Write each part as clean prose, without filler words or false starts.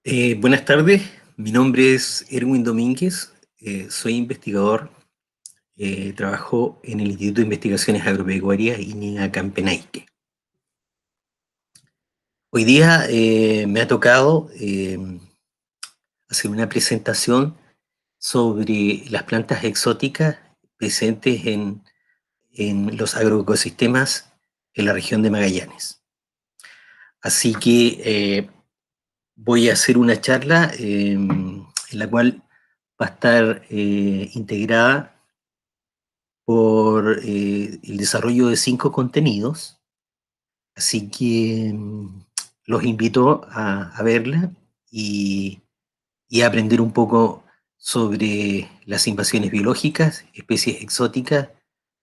Buenas tardes, mi nombre es Erwin Domínguez, soy investigador, trabajo en el Instituto de Investigaciones Agropecuarias INEA Campenaique. Hoy día me ha tocado hacer una presentación sobre las plantas exóticas presentes en los agroecosistemas en la región de Magallanes. Así que voy a hacer una charla en la cual va a estar integrada por el desarrollo de 5 contenidos, así que los invito a verla y, y a aprender un poco sobre las invasiones biológicas, especies exóticas,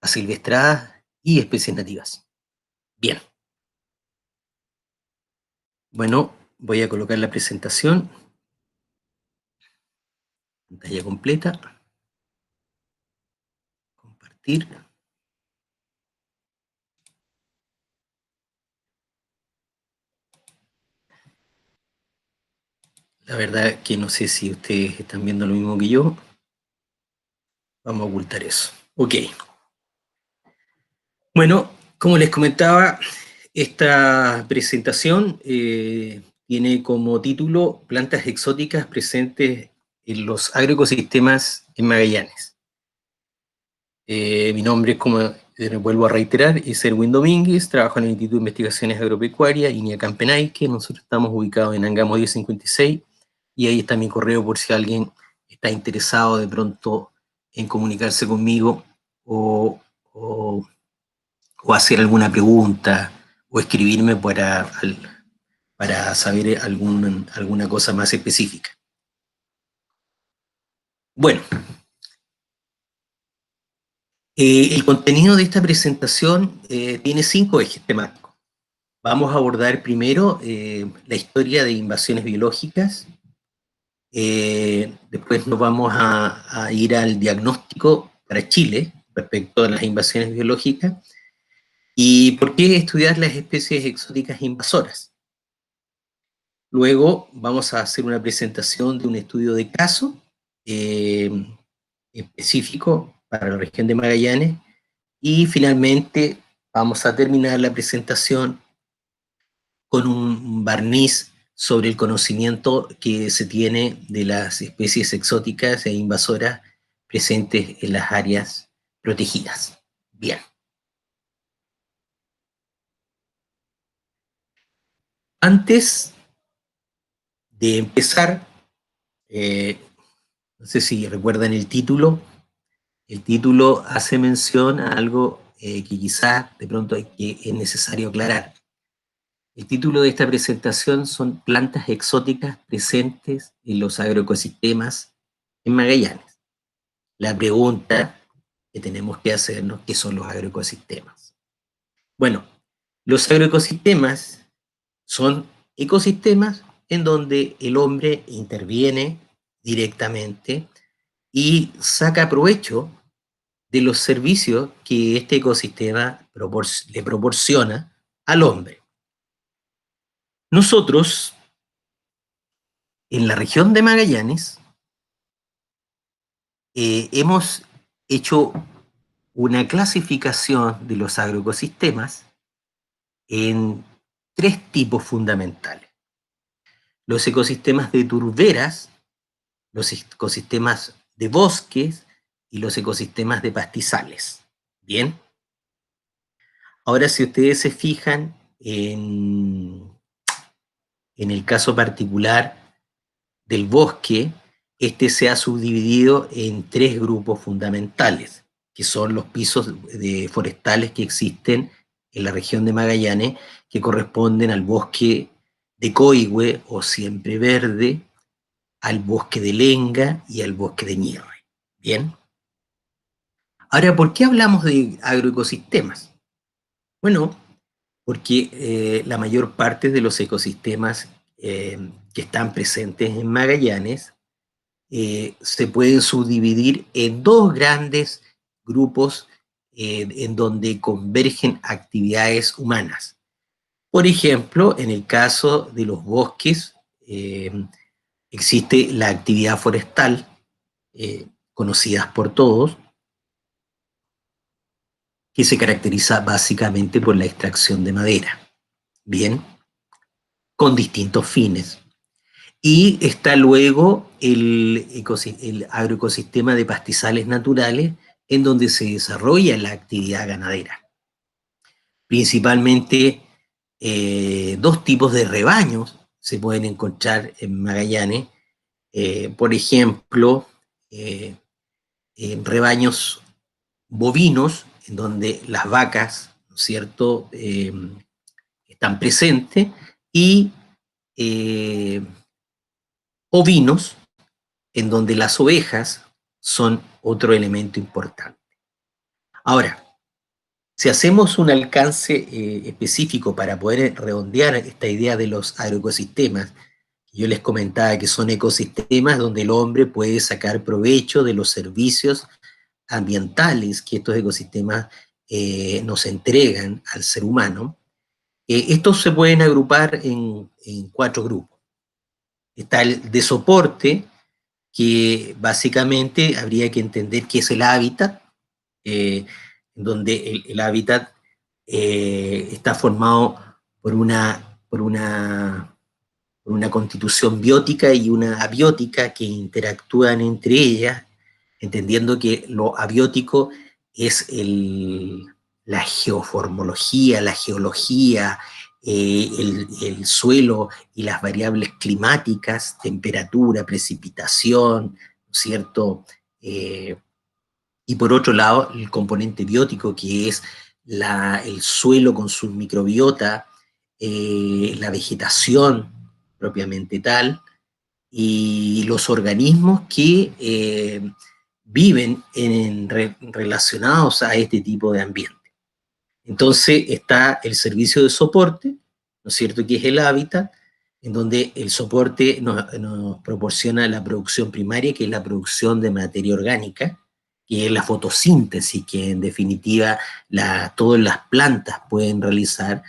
asilvestradas y especies nativas. Bien, bueno, voy a colocar la presentación, pantalla completa, compartir. La verdad que no sé si ustedes están viendo lo mismo que yo. Vamos a ocultar eso. Ok. Bueno, como les comentaba, esta presentación tiene como título Plantas exóticas presentes en los agroecosistemas en Magallanes. Mi nombre es, como vuelvo a reiterar, es Erwin Domínguez, trabajo en el Instituto de Investigaciones Agropecuarias, INEA Campenaique, nosotros estamos ubicados en Angamo 1056, y ahí está mi correo por si alguien está interesado de pronto en comunicarse conmigo o, o, o hacer alguna pregunta o escribirme para saber alguna cosa más específica. Bueno, el contenido de esta presentación tiene 5 ejes temáticos. Vamos a abordar primero la historia de invasiones biológicas, después nos vamos a ir al diagnóstico para Chile respecto a las invasiones biológicas y por qué estudiar las especies exóticas invasoras. Luego vamos a hacer una presentación de un estudio de caso eh, específico para la región de Magallanes y finalmente vamos a terminar la presentación con un barniz sobre el conocimiento que se tiene de las especies exóticas e invasoras presentes en las áreas protegidas. Bien. Antes de empezar, no sé si recuerdan el título hace mención a algo que quizás de pronto es necesario aclarar. El título de esta presentación son Plantas exóticas presentes en los agroecosistemas en Magallanes. La pregunta que tenemos que hacernos, ¿qué son los agroecosistemas? Bueno, los agroecosistemas son ecosistemas en donde el hombre interviene directamente y saca provecho de los servicios que este ecosistema le proporciona al hombre. Nosotros, en la región de Magallanes, hemos hecho una clasificación de los agroecosistemas en 3 tipos fundamentales. Los ecosistemas de turberas, los ecosistemas de bosques y los ecosistemas de pastizales. Bien. Ahora, si ustedes se fijan en el caso particular del bosque, este se ha subdividido en 3 grupos fundamentales, que son los pisos forestales que existen en la región de Magallanes, que corresponden al bosque de coigüe o siempre verde, al bosque de lenga y al bosque de ñirre. Bien. Ahora, ¿por qué hablamos de agroecosistemas? Bueno, porque la mayor parte de los ecosistemas que están presentes en Magallanes se pueden subdividir en 2 grandes grupos en donde convergen actividades humanas. Por ejemplo, en el caso de los bosques, existe la actividad forestal, conocida por todos, que se caracteriza básicamente por la extracción de madera, bien, con distintos fines. Y está luego el agroecosistema de pastizales naturales, en donde se desarrolla la actividad ganadera. Principalmente dos tipos de rebaños se pueden encontrar en Magallanes. Por ejemplo, rebaños bovinos, en donde las vacas, ¿no es cierto?, están presentes, y eh, ovinos, en donde las ovejas son otro elemento importante. Ahora, si hacemos un alcance específico para poder redondear esta idea de los agroecosistemas, yo les comentaba que son ecosistemas donde el hombre puede sacar provecho de los servicios ambientales que estos ecosistemas nos entregan al ser humano. Estos se pueden agrupar en cuatro grupos. Está el de soporte, que básicamente habría que entender qué es el hábitat, donde el hábitat está formado por por una constitución biótica y una abiótica que interactúan entre ellas, entendiendo que lo abiótico es la geoformología, la geología, el suelo y las variables climáticas, temperatura, precipitación, ¿no es cierto? Y por otro lado, el componente biótico, que es el suelo con su microbiota, la vegetación propiamente tal, y los organismos que viven relacionados a este tipo de ambiente. Entonces está el servicio de soporte, ¿no es cierto?, que es el hábitat, en donde el soporte nos proporciona la producción primaria, que es la producción de materia orgánica, que es la fotosíntesis, que en definitiva todas las plantas pueden realizar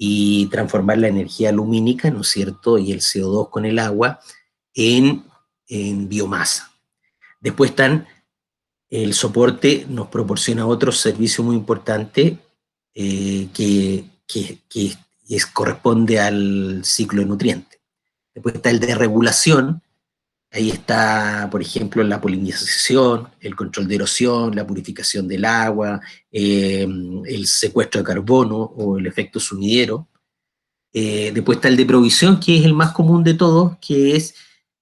y transformar la energía lumínica, ¿no es cierto?, y el CO2 con el agua en biomasa. Después están, el soporte nos proporciona otro servicio muy importante que corresponde al ciclo de nutrientes. Después está el de regulación, ahí está, por ejemplo, la polinización, el control de erosión, la purificación del agua, el secuestro de carbono o el efecto sumidero. Después está el de provisión, que es el más común de todos, que es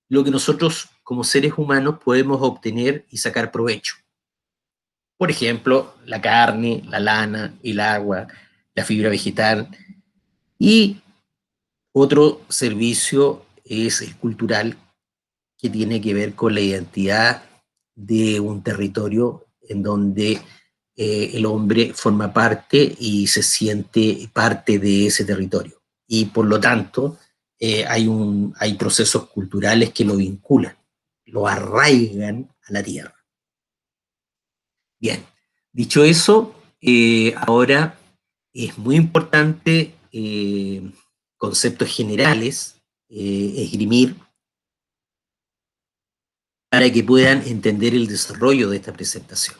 lo que nosotros como seres humanos podemos obtener y sacar provecho. Por ejemplo, la carne, la lana, el agua, la fibra vegetal. Y otro servicio es el cultural, que tiene que ver con la identidad de un territorio en donde el hombre forma parte y se siente parte de ese territorio. Y por lo tanto, hay procesos culturales que lo vinculan, lo arraigan a la tierra. Bien, dicho eso, ahora es muy importante conceptos generales esgrimir para que puedan entender el desarrollo de esta presentación.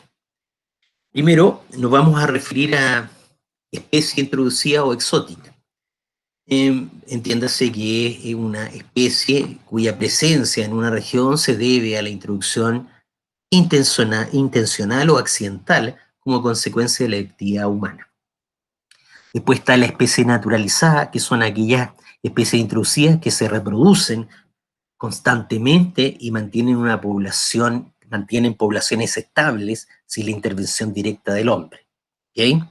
Primero, nos vamos a referir a especie introducida o exótica. Entiéndase que es una especie cuya presencia en una región se debe a la introducción intencional o accidental como consecuencia de la actividad humana. Después está la especie naturalizada, que son aquellas especies introducidas que se reproducen constantemente y mantienen poblaciones estables sin la intervención directa del hombre. ¿Okay?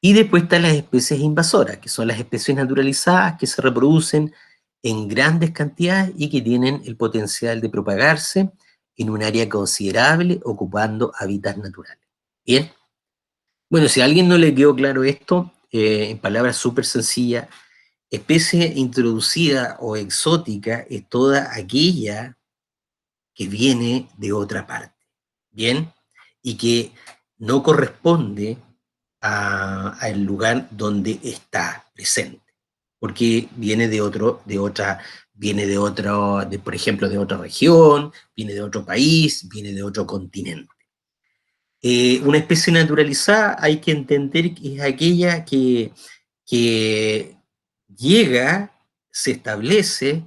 Y después están las especies invasoras, que son las especies naturalizadas que se reproducen en grandes cantidades y que tienen el potencial de propagarse en un área considerable ocupando hábitats naturales. ¿Bien? Bueno, si a alguien no le quedó claro esto, en palabras súper sencillas, especie introducida o exótica es toda aquella que viene de otra parte, ¿bien? Y que no corresponde al lugar donde está presente, porque viene de viene de otro, por ejemplo, de otra región, viene de otro país, viene de otro continente. Una especie naturalizada hay que entender que es aquella que llega, se establece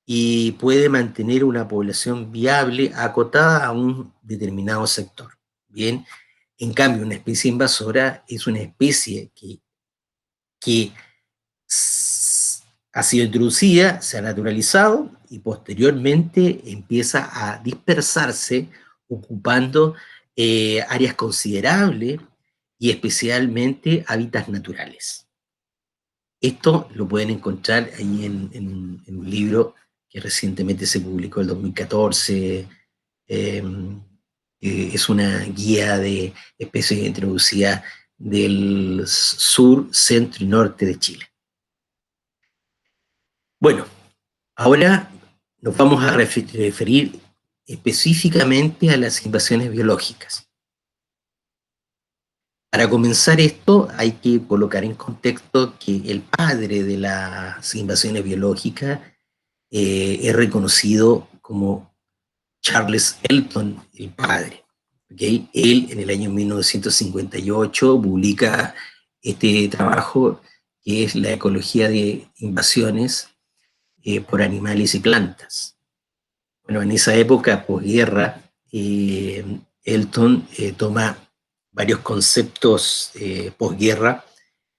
y puede mantener una población viable acotada a un determinado sector. Bien, en cambio, una especie invasora es una especie que ha sido introducida, se ha naturalizado y posteriormente empieza a dispersarse ocupando áreas considerables y especialmente hábitats naturales. Esto lo pueden encontrar ahí en un libro que recientemente se publicó en 2014. Es una guía de especies introducidas del sur, centro y norte de Chile. Bueno, ahora nos vamos a referir específicamente a las invasiones biológicas. Para comenzar esto, hay que colocar en contexto que el padre de las invasiones biológicas es reconocido como Charles Elton, el padre. ¿Okay? Él, en el año 1958, publica este trabajo que es La ecología de invasiones por animales y plantas. Bueno, en esa época, posguerra, Elton toma varios conceptos posguerra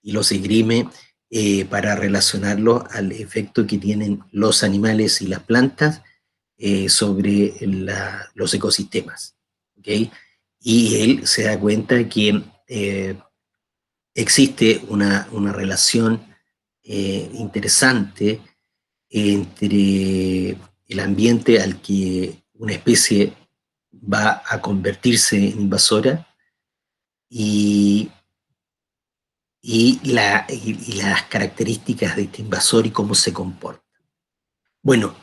y los esgrime para relacionarlos al efecto que tienen los animales y las plantas sobre los ecosistemas. ¿Okay? Y él se da cuenta que existe una relación interesante entre el ambiente al que una especie va a convertirse en invasora y, y las características de este invasor y cómo se comporta. Bueno,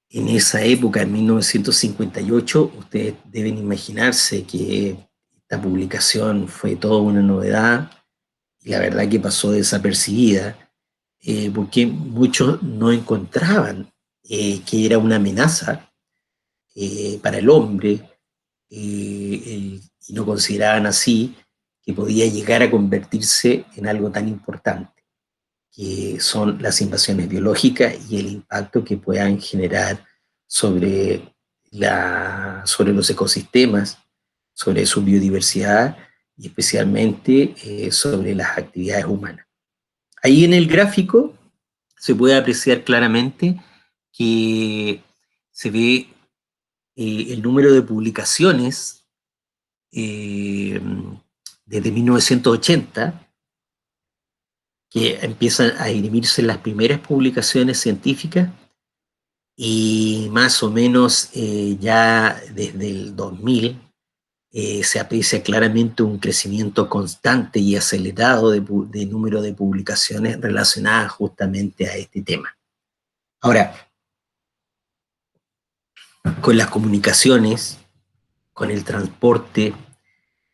en esa época, en 1958, ustedes deben imaginarse que esta publicación fue toda una novedad y la verdad que pasó desapercibida, porque muchos no encontraban que era una amenaza para el hombre y no consideraban así que podía llegar a convertirse en algo tan importante, que son las invasiones biológicas y el impacto que puedan generar sobre, sobre los ecosistemas, sobre su biodiversidad y especialmente sobre las actividades humanas. Ahí en el gráfico se puede apreciar claramente que se ve el número de publicaciones desde 1980, que empiezan a escribirse las primeras publicaciones científicas y más o menos ya desde el 2000 se aprecia claramente un crecimiento constante y acelerado de número de publicaciones relacionadas justamente a este tema. Ahora, con las comunicaciones, con el transporte,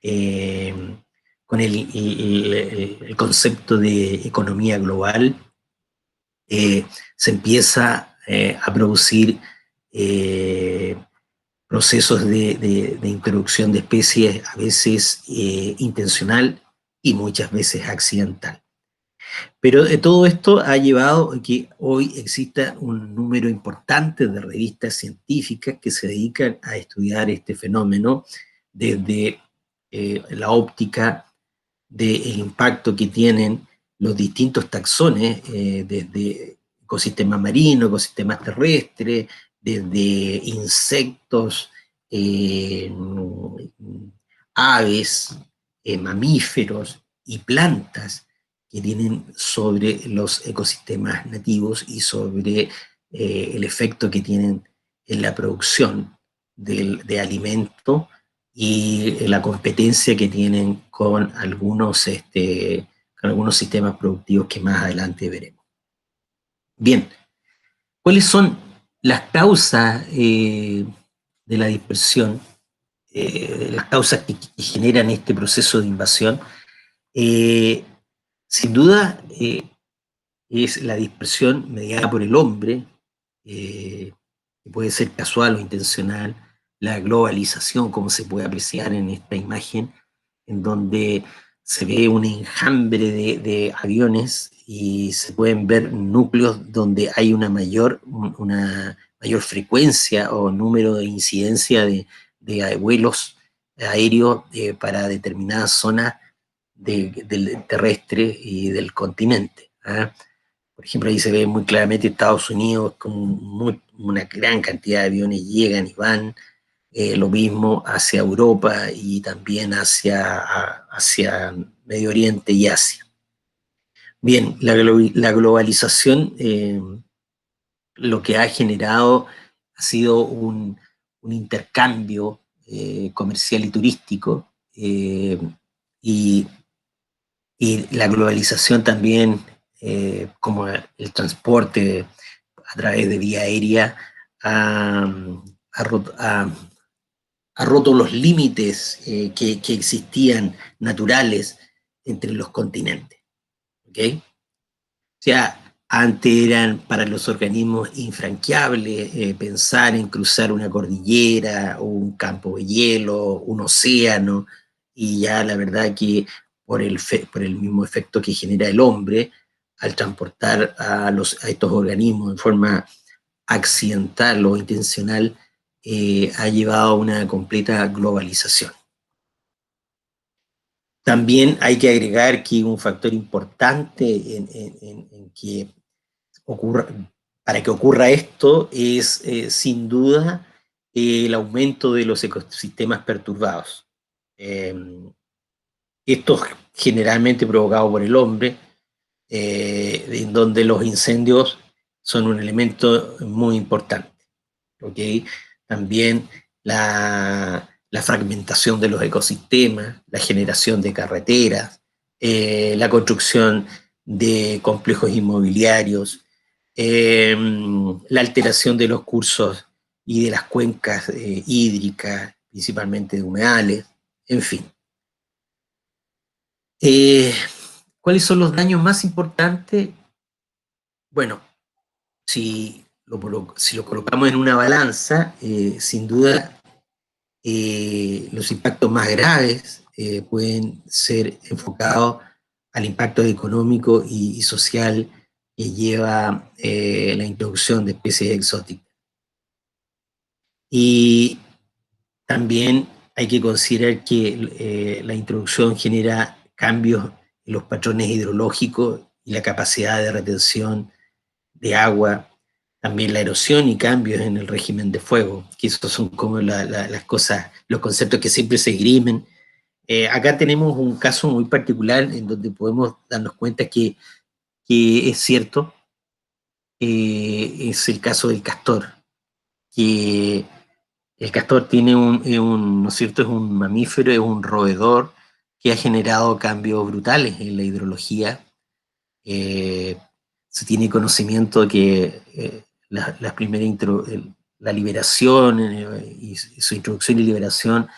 eh, con el concepto de economía global, se empieza a producir procesos de introducción de especies, a veces intencional y muchas veces accidental. Pero todo esto ha llevado a que hoy exista un número importante de revistas científicas que se dedican a estudiar este fenómeno desde la óptica del impacto que tienen los distintos taxones, desde ecosistemas marinos, ecosistemas terrestres, desde insectos, eh, aves, mamíferos y plantas que tienen sobre los ecosistemas nativos y sobre el efecto que tienen en la producción de alimento y la competencia que tienen con algunos sistemas productivos que más adelante veremos. Bien, ¿cuáles son las causas de la dispersión, las causas que generan este proceso de invasión? Sin duda es la dispersión mediada por el hombre, que puede ser casual o intencional, la globalización, como se puede apreciar en esta imagen, en donde se ve un enjambre de aviones y se pueden ver núcleos donde hay una mayor frecuencia o número de incidencia de vuelos aéreos para determinadas zonas del terrestre y del continente. ¿Ah? Por ejemplo, ahí se ve muy claramente Estados Unidos con una gran cantidad de aviones llegan y van, lo mismo hacia Europa y también hacia Medio Oriente y Asia. Bien, la globalización lo que ha generado ha sido un intercambio comercial y turístico, y, y, la globalización también, como el transporte a través de vía aérea, ha, ha, roto, ha roto los límites que existían naturales entre los continentes. ¿Okay? O sea, antes eran para los organismos infranqueables pensar en cruzar una cordillera o un campo de hielo, un océano, y ya la verdad que por el mismo efecto que genera el hombre, al transportar a estos organismos en forma accidental o intencional, ha llevado a una completa globalización. También hay que agregar que un factor importante en que ocurra, para que ocurra esto es sin duda el aumento de los ecosistemas perturbados. Eh, Esto generalmente provocado por el hombre, en donde los incendios son un elemento muy importante. ¿Okay? También la fragmentación de los ecosistemas, la generación de carreteras, la construcción de complejos inmobiliarios, la alteración de los cursos y de las cuencas hídricas, principalmente de humedales, en fin. ¿Cuáles son los daños más importantes? Bueno, si lo colocamos en una balanza, sin duda los impactos más graves pueden ser enfocados al impacto económico y social que lleva la introducción de especies exóticas. Y también hay que considerar que la introducción genera cambios en los patrones hidrológicos y la capacidad de retención de agua, también la erosión y cambios en el régimen de fuego, que esos son como las cosas, los conceptos que siempre se esgrimen. Acá tenemos un caso muy particular en donde podemos darnos cuenta que es cierto, es el caso del castor, que el castor tiene ¿no es cierto? Es un mamífero, es un roedor que ha generado cambios brutales en la hidrología. Eh, Se tiene conocimiento de que la primera la liberación y su introducción y liberación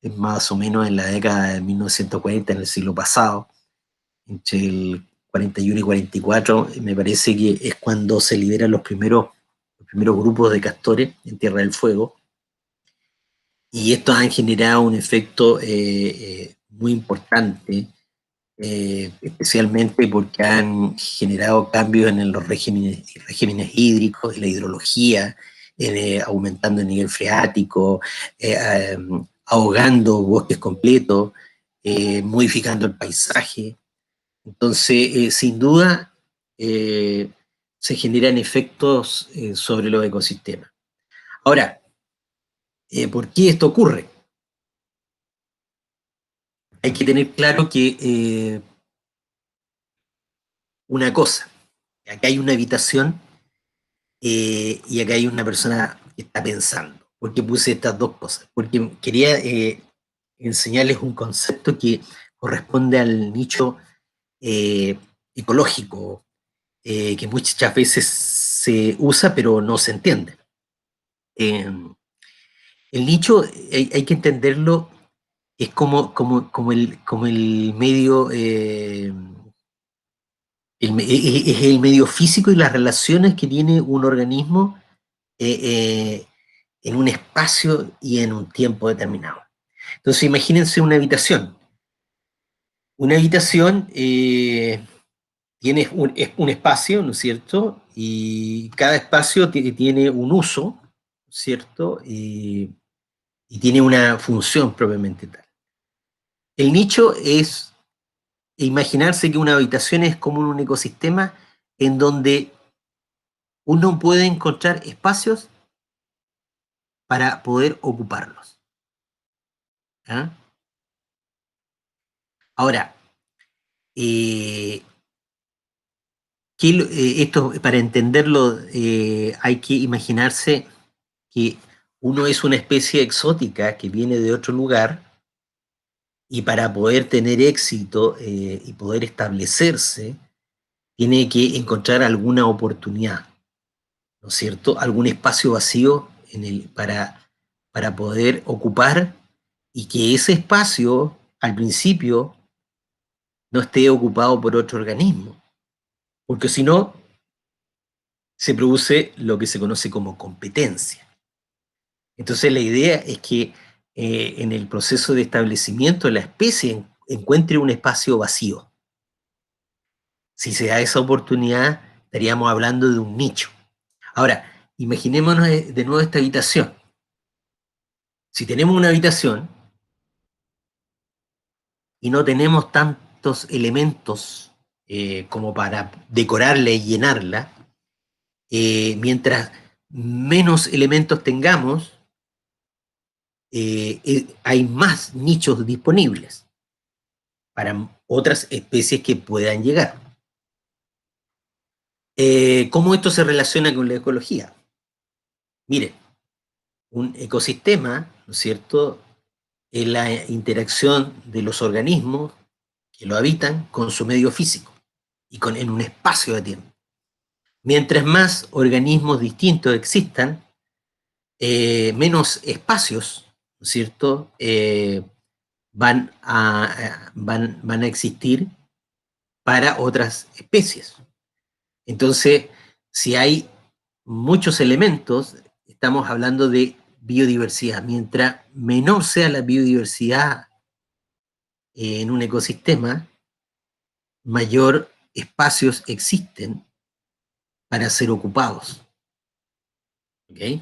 es más o menos en la década de 1940, en el siglo pasado, entre el 41 y 44, me parece que es cuando se liberan los primeros grupos de castores en Tierra del Fuego, y estos han generado un efecto muy importante, especialmente porque han generado cambios en los regímenes hídricos, en la hidrología, aumentando el nivel freático, ahogando bosques completos, modificando el paisaje. Entonces, sin duda, eh, se generan efectos sobre los ecosistemas. Ahora, ¿por qué esto ocurre? Hay que tener claro que una cosa, acá hay una habitación y acá hay una persona que está pensando. ¿Por qué puse estas dos cosas? Porque quería enseñarles un concepto que corresponde al nicho ecológico, que muchas veces se usa pero no se entiende. Eh, el nicho hay que entenderlo, es como el medio, es el medio físico y las relaciones que tiene un organismo en un espacio y en un tiempo determinado. Entonces imagínense una habitación. Una habitación es un espacio, ¿no es cierto? Y cada espacio tiene un uso, ¿cierto? Y tiene una función propiamente tal. El nicho es imaginarse que una habitación es como un ecosistema en donde uno puede encontrar espacios para poder ocuparlos. ¿Ah? Ahora, eh, esto para entenderlo hay que imaginarse que uno es una especie exótica que viene de otro lugar y para poder tener éxito y poder establecerse, tiene que encontrar alguna oportunidad, ¿no es cierto? Algún espacio vacío para poder ocupar y que ese espacio al principio no esté ocupado por otro organismo, porque si no, se produce lo que se conoce como competencia. Entonces la idea es que en el proceso de establecimiento la especie encuentre un espacio vacío. Si se da esa oportunidad, estaríamos hablando de un nicho. Ahora, imaginémonos de nuevo esta habitación. Si tenemos una habitación y no tenemos tantos elementos como para decorarla y llenarla, mientras menos elementos tengamos, hay más nichos disponibles para otras especies que puedan llegar. ¿Cómo esto se relaciona con la ecología? Mire, un ecosistema, ¿no es cierto?, es la interacción de los organismos que lo habitan con su medio físico y en un espacio de tiempo. Mientras más organismos distintos existan, menos espacios, ¿no es cierto?, van a existir para otras especies. Entonces, si hay muchos elementos, estamos hablando de biodiversidad. Mientras menor sea la biodiversidad en un ecosistema, mayor espacios existen para ser ocupados. ¿Ok?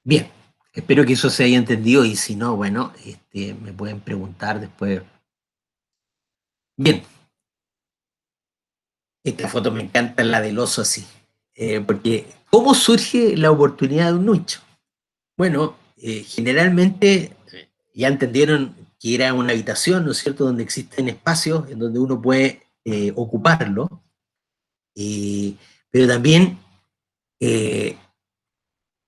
Bien, espero que eso se haya entendido y si no, bueno, me pueden preguntar después. Bien, esta foto me encanta, la del oso así, porque ¿cómo surge la oportunidad de un nicho? Bueno, generalmente ya entendieron que era una habitación, ¿no es cierto?, donde existen espacios en donde uno puede ocuparlo, eh, pero también eh,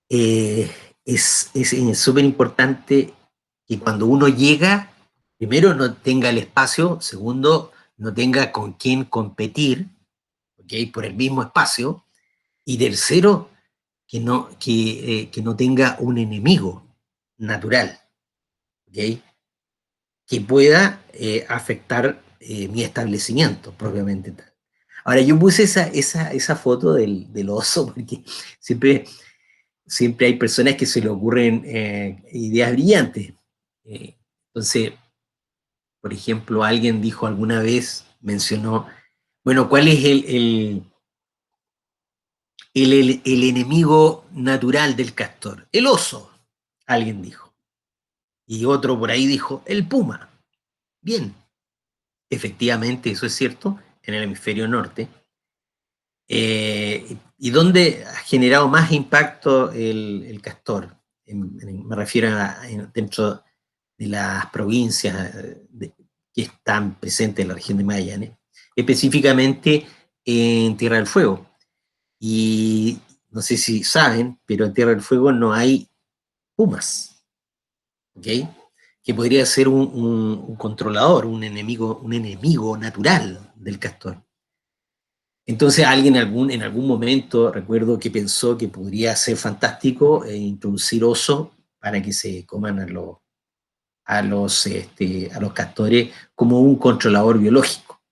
eh, es súper importante que cuando uno llega, primero no tenga el espacio, segundo, no tenga con quién competir, ¿okay?, por el mismo espacio, y tercero, que no tenga un enemigo natural, ¿okay?, que pueda afectar mi establecimiento propiamente tal. Ahora, yo puse esa foto del oso porque siempre, siempre hay personas que se le ocurren ideas brillantes. Entonces, por ejemplo, alguien dijo alguna vez, mencionó, bueno, ¿cuál es el enemigo natural del castor? El oso, alguien dijo. Y otro por ahí dijo, el puma. Bien, efectivamente, eso es cierto, en el hemisferio norte. ¿Y dónde ha generado más impacto el castor? Me refiero dentro de las provincias que están presentes en la región de Magallanes, específicamente en Tierra del Fuego. Y no sé si saben, pero en Tierra del Fuego no hay pumas, ¿ok? Que podría ser un controlador, un enemigo natural del castor. Entonces alguien en algún momento, recuerdo que pensó que podría ser fantástico introducir oso para que se coman a los castores como un controlador biológico.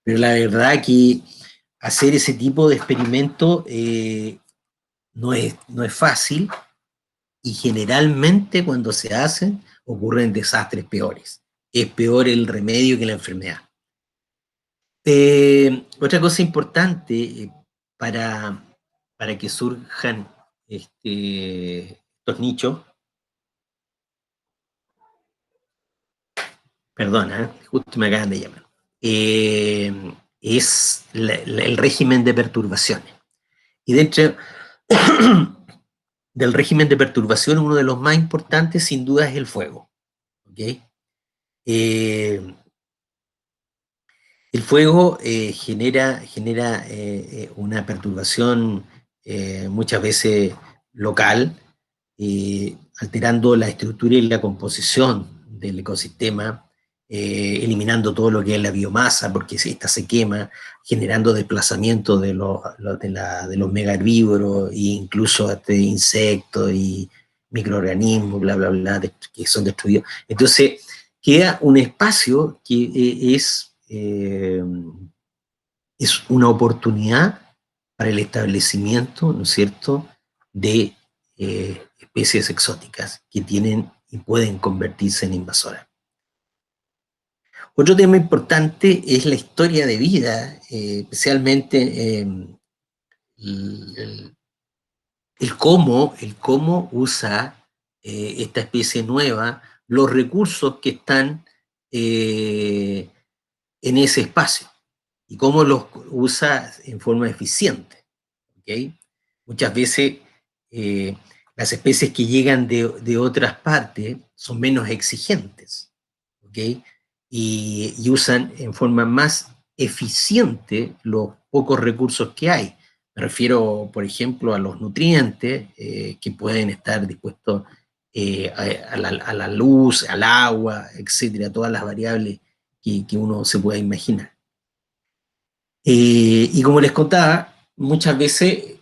Pero la verdad que hacer ese tipo de experimento no es fácil, y generalmente cuando se hacen ocurren desastres peores. Es peor el remedio que la enfermedad. Otra cosa importante para, para que surjan estos nichos, perdona, justo me acaban de llamar, es el régimen de perturbaciones. Y dentro del régimen de perturbación, uno de los más importantes sin duda es el fuego. ¿Okay? El fuego genera una perturbación muchas veces local, alterando la estructura y la composición del ecosistema, eliminando todo lo que es la biomasa, porque esta se quema, generando desplazamiento de los megaherbívoros e incluso hasta insectos y microorganismos, bla, bla, bla, que son destruidos. Entonces, queda un espacio que es una oportunidad para el establecimiento, ¿no es cierto?, de especies exóticas que tienen y pueden convertirse en invasoras. Otro tema importante es la historia de vida, especialmente el cómo usa esta especie nueva los recursos que están en ese espacio y cómo los usa en forma eficiente. ¿Okay? Muchas veces las especies que llegan de otras partes son menos exigentes, ¿okay? Y usan en forma más eficiente los pocos recursos que hay. Me refiero, por ejemplo, a los nutrientes que pueden estar dispuestos a la luz, al agua, etcétera, todas las variables que uno se pueda imaginar. Y como les contaba, muchas veces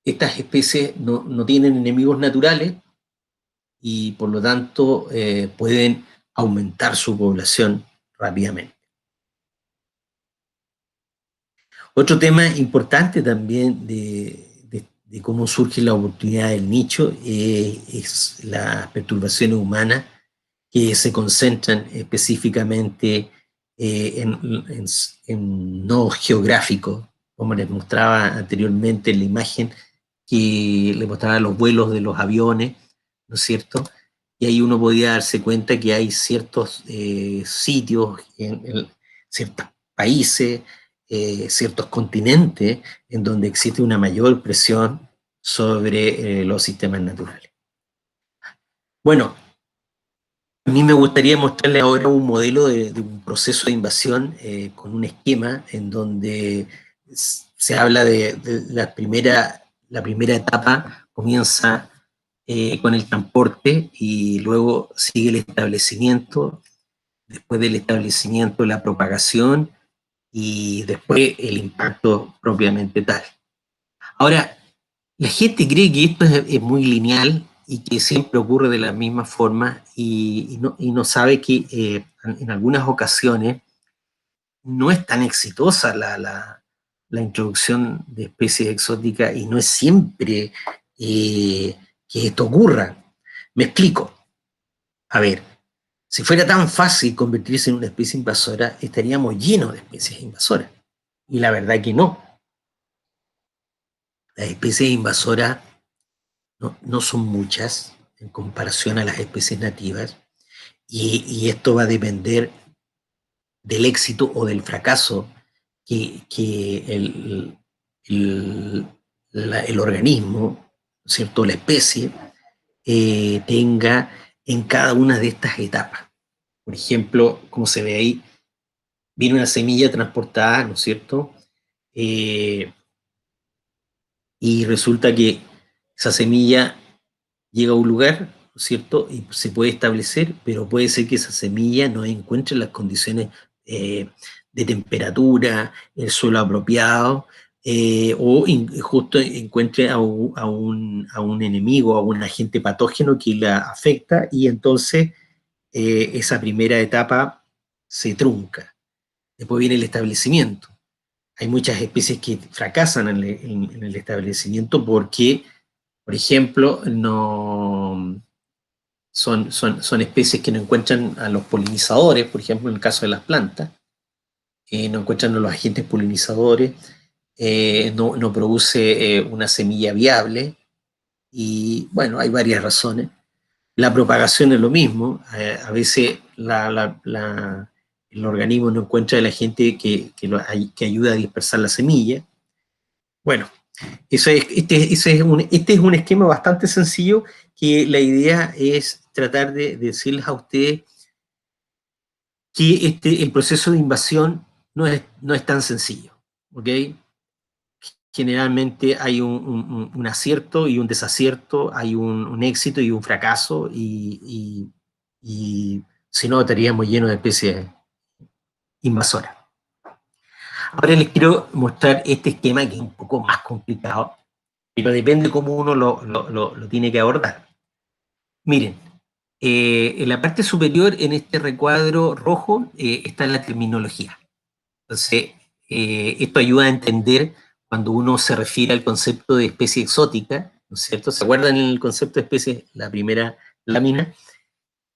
estas especies no tienen enemigos naturales y por lo tanto pueden aumentar su población rápidamente. Otro tema importante también de cómo surge la oportunidad del nicho es las perturbaciones humanas que se concentran específicamente en nodos geográficos, como les mostraba anteriormente en la imagen, que le mostraba los vuelos de los aviones, ¿no es cierto? Y ahí uno podía darse cuenta que hay ciertos sitios en ciertos países, ciertos continentes, en donde existe una mayor presión sobre los sistemas naturales. Bueno, a mí me gustaría mostrarle ahora un modelo de un proceso de invasión con un esquema en donde se habla de la primera etapa, comienza con el transporte y luego sigue el establecimiento, después del establecimiento la propagación y después el impacto propiamente tal. Ahora, la gente cree que esto es muy lineal y que siempre ocurre de la misma forma y no sabe que en algunas ocasiones no es tan exitosa la introducción de especies exóticas y no es siempre que esto ocurra. Me explico. A ver, si fuera tan fácil convertirse en una especie invasora, estaríamos llenos de especies invasoras. Y la verdad que no. Las especies invasoras no son muchas en comparación a las especies nativas y esto va a depender del éxito o del fracaso que el organismo, ¿cierto? La especie tenga en cada una de estas etapas. Por ejemplo, como se ve ahí, viene una semilla transportada, ¿no es cierto? Y resulta que esa semilla llega a un lugar, ¿no es cierto? Y se puede establecer, pero puede ser que esa semilla no encuentre las condiciones de temperatura, el suelo apropiado, justo encuentre a un enemigo, a un agente patógeno que la afecta y entonces esa primera etapa se trunca. Después viene el establecimiento. Hay muchas especies que fracasan en el establecimiento porque Por ejemplo, no, son especies que no encuentran a los polinizadores, por ejemplo, en el caso de las plantas, no encuentran a los agentes polinizadores, no produce una semilla viable, y bueno, hay varias razones. La propagación es lo mismo, a veces el organismo no encuentra el agente que ayuda a dispersar la semilla. Bueno, este es un esquema bastante sencillo, que la idea es tratar de decirles a ustedes que el proceso de invasión no es tan sencillo, ¿ok? Generalmente hay un acierto y un desacierto, hay un éxito y un fracaso, y si no estaríamos llenos de especies invasoras. Ahora les quiero mostrar este esquema, que es un poco más complicado, pero depende cómo uno lo tiene que abordar. Miren, en la parte superior, en este recuadro rojo, está la terminología. Entonces, esto ayuda a entender cuando uno se refiere al concepto de especie exótica, ¿no es cierto? ¿Se acuerdan el concepto de especie, la primera lámina?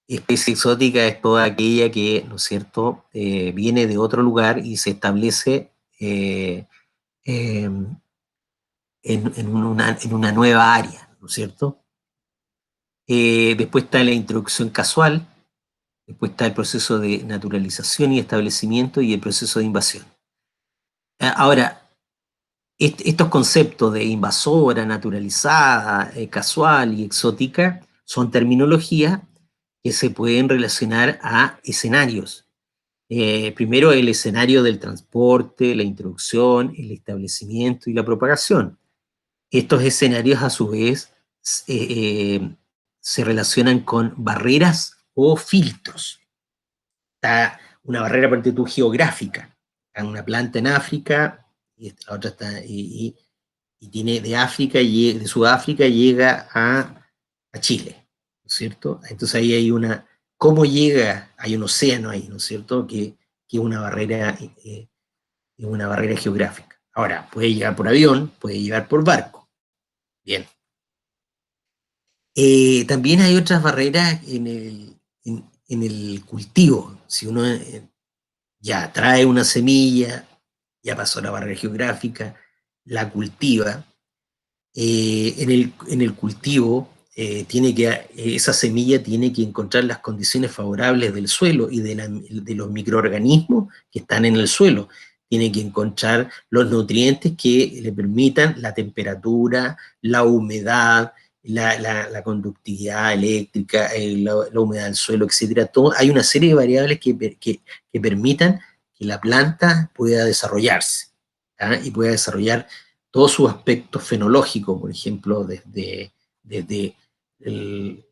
Especie exótica es toda aquella que, ¿no es cierto?, viene de otro lugar y se establece eh, en una nueva área, ¿no es cierto? Después está la introducción casual, después está el proceso de naturalización y establecimiento, y el proceso de invasión. Ahora, estos conceptos de invasora, naturalizada, casual y exótica son terminologías que se pueden relacionar a escenarios. Primero, el escenario del transporte, la introducción, el establecimiento y la propagación. Estos escenarios, a su vez, se relacionan con barreras o filtros. Está una barrera, por ejemplo, geográfica. Está una planta en África, y la otra está, y tiene de África, de Sudáfrica llega a Chile, ¿no es cierto? Entonces ahí hay ¿cómo llega? Hay un océano ahí, ¿no es cierto? Que es una barrera geográfica. Ahora, puede llegar por avión, puede llegar por barco. Bien. También hay otras barreras en el cultivo. Si uno ya trae una semilla, ya pasó la barrera geográfica, la cultiva, en el cultivo, esa semilla tiene que encontrar las condiciones favorables del suelo y de los microorganismos que están en el suelo. Tiene que encontrar los nutrientes que le permitan la temperatura, la humedad, la conductividad eléctrica, la humedad del suelo, etcétera. Hay una serie de variables que permitan que la planta pueda desarrollarse, ¿ah? Y pueda desarrollar todos sus aspectos fenológicos, por ejemplo, desde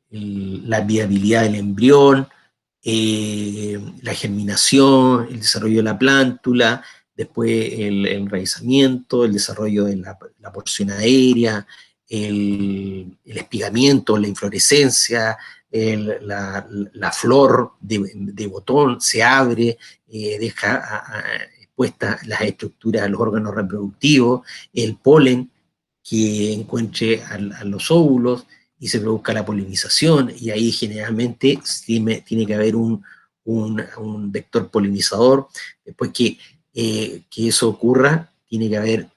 la viabilidad del embrión, la germinación, el desarrollo de la plántula, después el enraizamiento, el desarrollo de la porción aérea, el espigamiento, la inflorescencia, la flor de botón se abre, deja puestas las estructuras, los órganos reproductivos, el polen que encuentre a los óvulos y se produzca la polinización, y ahí generalmente tiene que haber un vector polinizador. Después que eso ocurra, tiene que haber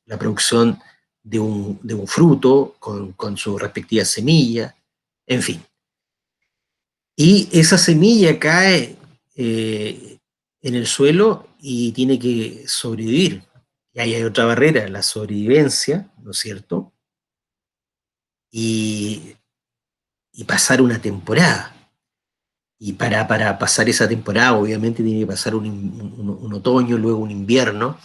la producción de un fruto con su respectiva semilla, en fin. Y esa semilla cae en el suelo y tiene que sobrevivir. Y ahí hay otra barrera, la sobrevivencia, ¿no es cierto? Y pasar una temporada. Y para pasar esa temporada, obviamente, tiene que pasar un otoño, luego un invierno,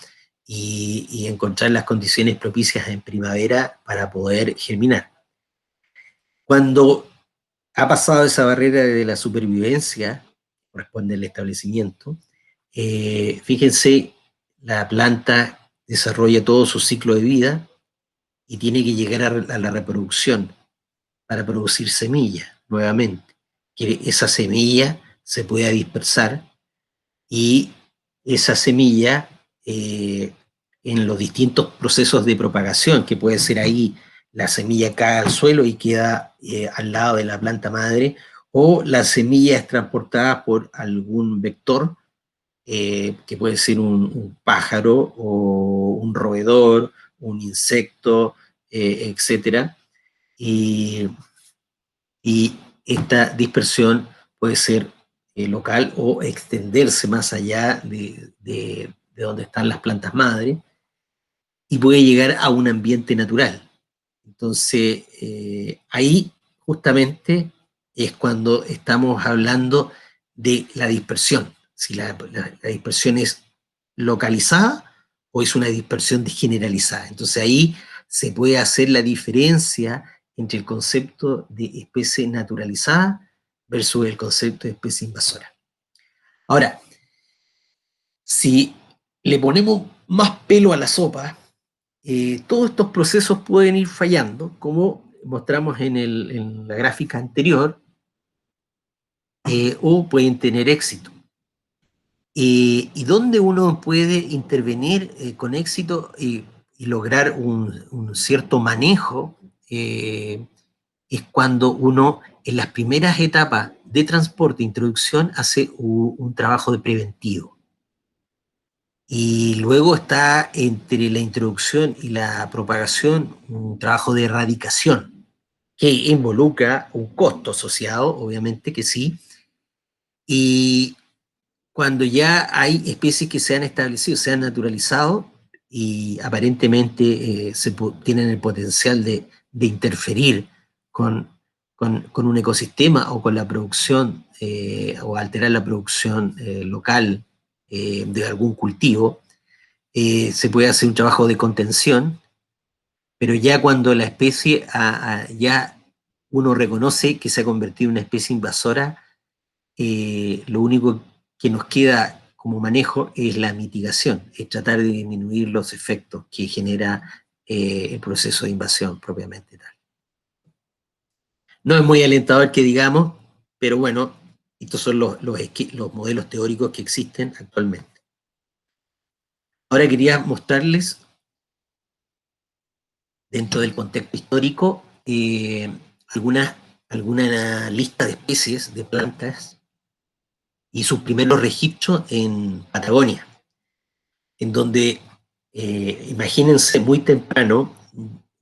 y encontrar las condiciones propicias en primavera para poder germinar. Cuando ha pasado esa barrera de la supervivencia, corresponde al establecimiento, fíjense, la planta desarrolla todo su ciclo de vida y tiene que llegar a la reproducción para producir semilla nuevamente, que esa semilla se pueda dispersar, y esa semilla, en los distintos procesos de propagación, que puede ser ahí la semilla cae al suelo y queda al lado de la planta madre, o la semilla es transportada por algún vector, que puede ser un pájaro o un roedor, un insecto, etcétera. Y, y esta dispersión puede ser local o extenderse más allá de donde están las plantas madre, y puede llegar a un ambiente natural. Entonces, ahí justamente es cuando estamos hablando de la dispersión, si la dispersión es localizada o es una dispersión generalizada. Entonces ahí se puede hacer la diferencia entre el concepto de especie naturalizada versus el concepto de especie invasora. Ahora, si le ponemos más pelo a la sopa, todos estos procesos pueden ir fallando, como mostramos en la gráfica anterior, o pueden tener éxito. Y donde uno puede intervenir con éxito y lograr un cierto manejo, es cuando uno en las primeras etapas de transporte e introducción hace un trabajo de preventivo. Y luego está entre la introducción y la propagación un trabajo de erradicación, que involucra un costo asociado, obviamente que sí, y cuando ya hay especies que se han establecido, se han naturalizado y aparentemente tienen el potencial de interferir con un ecosistema o con la producción o alterar la producción local de algún cultivo, se puede hacer un trabajo de contención, pero ya cuando la especie ya uno reconoce que se ha convertido en una especie invasora, lo único que nos queda como manejo es la mitigación, es tratar de disminuir los efectos que genera el proceso de invasión propiamente tal. No es muy alentador que digamos, pero bueno, estos son los modelos teóricos que existen actualmente. Ahora quería mostrarles, dentro del contexto histórico, alguna lista de especies de plantas y sus primeros registros en Patagonia, en donde, imagínense, muy temprano,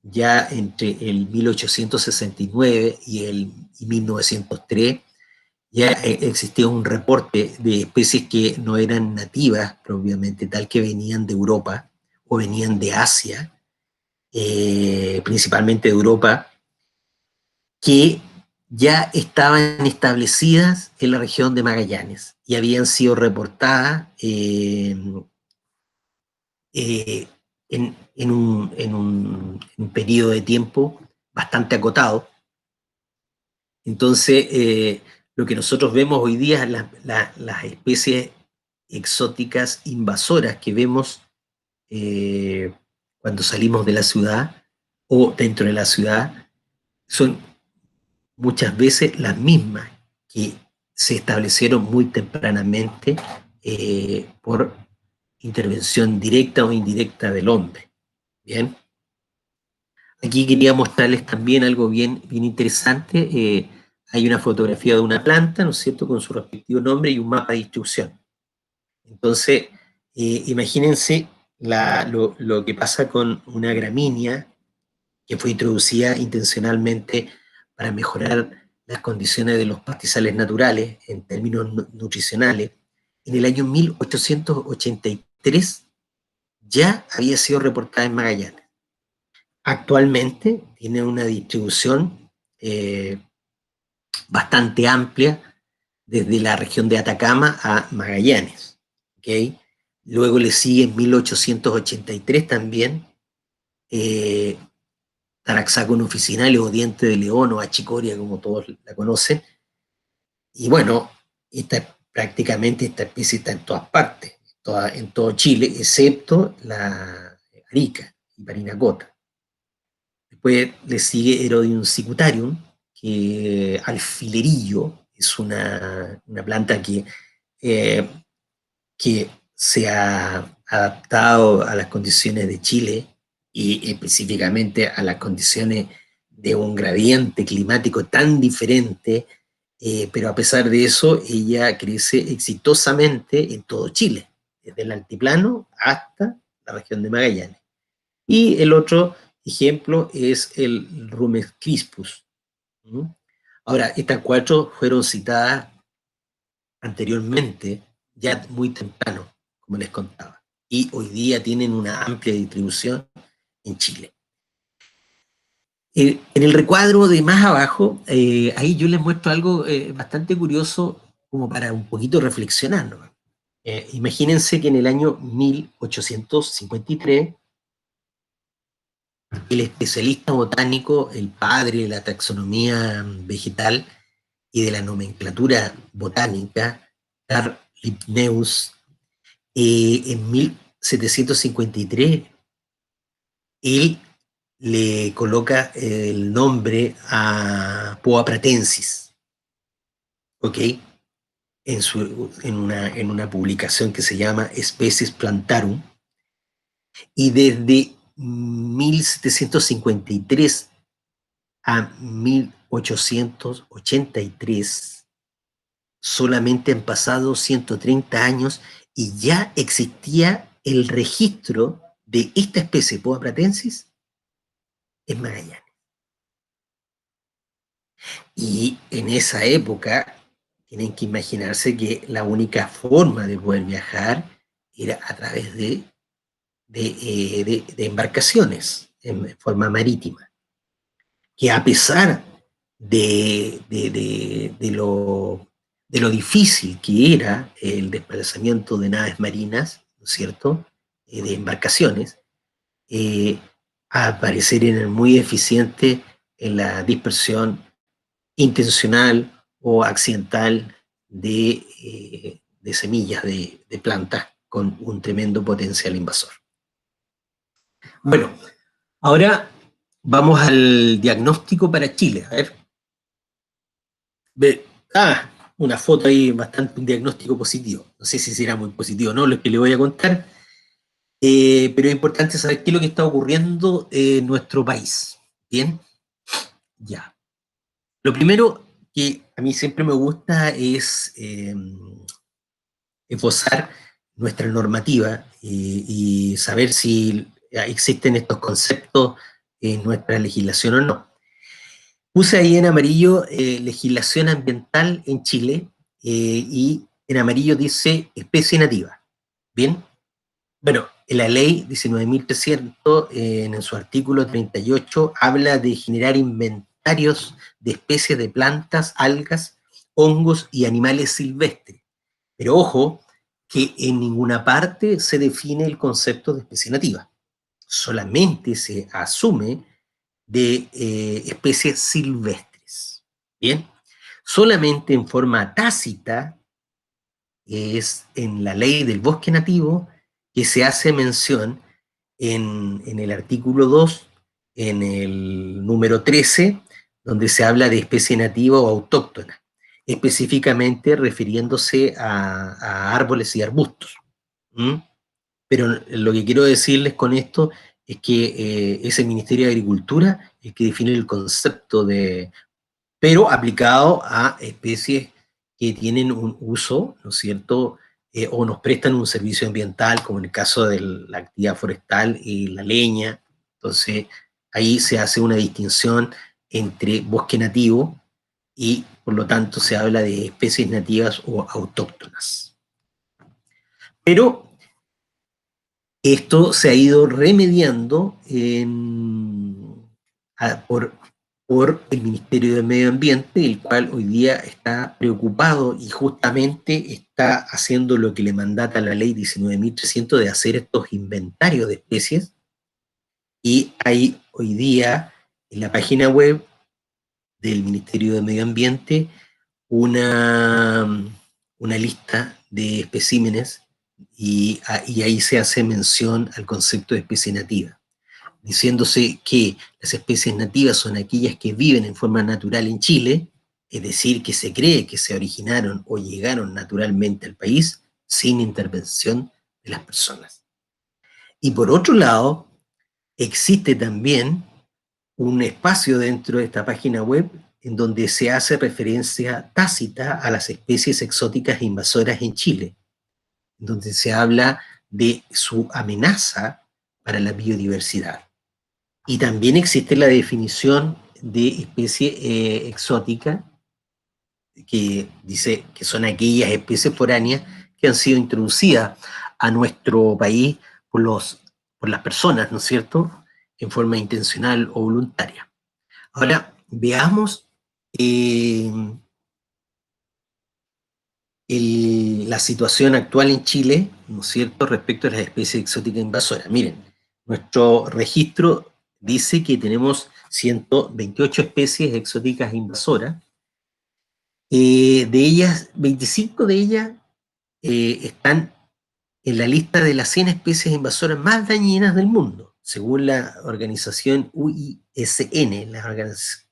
ya entre el 1869 y 1903, ya existía un reporte de especies que no eran nativas propiamente tal, que venían de Europa o venían de Asia, principalmente de Europa, que ya estaban establecidas en la región de Magallanes y habían sido reportadas eh, en un periodo de tiempo bastante acotado. Entonces, lo que nosotros vemos hoy día es las especies exóticas invasoras que vemos cuando salimos de la ciudad o dentro de la ciudad, son muchas veces las mismas que se establecieron muy tempranamente por intervención directa o indirecta del hombre. Bien. Aquí quería mostrarles también algo bien interesante. Hay una fotografía de una planta, ¿no es cierto?, con su respectivo nombre y un mapa de distribución. Entonces, imagínense lo que pasa con una gramínea que fue introducida intencionalmente para mejorar las condiciones de los pastizales naturales en términos nutricionales. En el año 1883 ya había sido reportada en Magallanes. Actualmente tiene una distribución bastante amplia desde la región de Atacama a Magallanes. ¿Okay? Luego le sigue en 1883 también Taraxacum officinale o diente de león o achicoria, como todos la conocen. Y bueno, prácticamente esta especie está en todas partes, en todo Chile, excepto la arica y parinacota. Después le sigue Erodium sicutarium, que alfilerillo, es una planta eh, que se ha adaptado a las condiciones de Chile y específicamente a las condiciones de un gradiente climático tan diferente, pero a pesar de eso, ella crece exitosamente en todo Chile, desde el altiplano hasta la región de Magallanes. Y el otro ejemplo es el Rumex crispus. ¿Mm? Ahora, estas cuatro fueron citadas anteriormente, ya muy temprano, como les contaba, y hoy día tienen una amplia distribución en Chile. En el recuadro de más abajo, ahí yo les muestro algo bastante curioso como para un poquito reflexionar, ¿no? Imagínense que en el año 1853, el especialista botánico, el padre de la taxonomía vegetal y de la nomenclatura botánica, Carl Linnaeus, en 1753, él le coloca el nombre a Poa pratensis, ¿ok? En una publicación que se llama Species Plantarum, y desde 1753 a 1883, solamente han pasado 130 años y ya existía el registro de esta especie, Poa pratensis, en Magallanes. Y en esa época, tienen que imaginarse que la única forma de poder viajar era a través de embarcaciones en forma marítima, que a pesar de lo difícil que era el desplazamiento de naves marinas, ¿no es cierto?, de embarcaciones, a parecer eran muy eficientes en la dispersión intencional o accidental de semillas de plantas con un tremendo potencial invasor. Bueno, ahora vamos al diagnóstico para Chile. A ver. Una foto ahí, bastante un diagnóstico positivo. No sé si será muy positivo o no, lo que le voy a contar. Pero es importante saber qué es lo que está ocurriendo en nuestro país. ¿Bien? Ya. Lo primero que a mí siempre me gusta es esbozar nuestra normativa y saber si existen estos conceptos en nuestra legislación o no. Puse ahí en amarillo legislación ambiental en Chile y en amarillo dice especie nativa. ¿Bien? Bueno, en la ley 19.300, en su artículo 38, habla de generar inventarios de especies de plantas, algas, hongos y animales silvestres. Pero ojo, que en ninguna parte se define el concepto de especie nativa. Solamente se asume de especies silvestres. Bien, solamente en forma tácita es en la ley del bosque nativo que se hace mención en el artículo 2, en el número 13, donde se habla de especie nativa o autóctona, específicamente refiriéndose a árboles y arbustos. ¿Mm? Pero lo que quiero decirles con esto es que es el Ministerio de Agricultura el que define el concepto de, pero aplicado a especies que tienen un uso, ¿no es cierto?, o nos prestan un servicio ambiental, como en el caso de la actividad forestal y la leña. Entonces, ahí se hace una distinción entre bosque nativo y, por lo tanto, se habla de especies nativas o autóctonas. Pero esto se ha ido remediando por el Ministerio de Medio Ambiente, el cual hoy día está preocupado y justamente está haciendo lo que le mandata la ley 19.300 de hacer estos inventarios de especies. Y hay hoy día en la página web del Ministerio de Medio Ambiente una lista de especímenes y ahí se hace mención al concepto de especie nativa, diciéndose que las especies nativas son aquellas que viven en forma natural en Chile, es decir, que se cree que se originaron o llegaron naturalmente al país sin intervención de las personas. Y por otro lado, Existe también un espacio dentro de esta página web en donde se hace referencia tácita a las especies exóticas e invasoras en Chile, donde se habla de su amenaza para la biodiversidad. Y también existe la definición de especie exótica, que dice que son aquellas especies foráneas que han sido introducidas a nuestro país por las personas, ¿no es cierto?, en forma intencional o voluntaria. Ahora, veamos la situación actual en Chile, ¿no es cierto?, respecto a las especies exóticas invasoras. Miren, nuestro registro dice que tenemos 128 especies exóticas invasoras. De ellas, 25 de ellas están en la lista de las 100 especies invasoras más dañinas del mundo, según la organización UISN,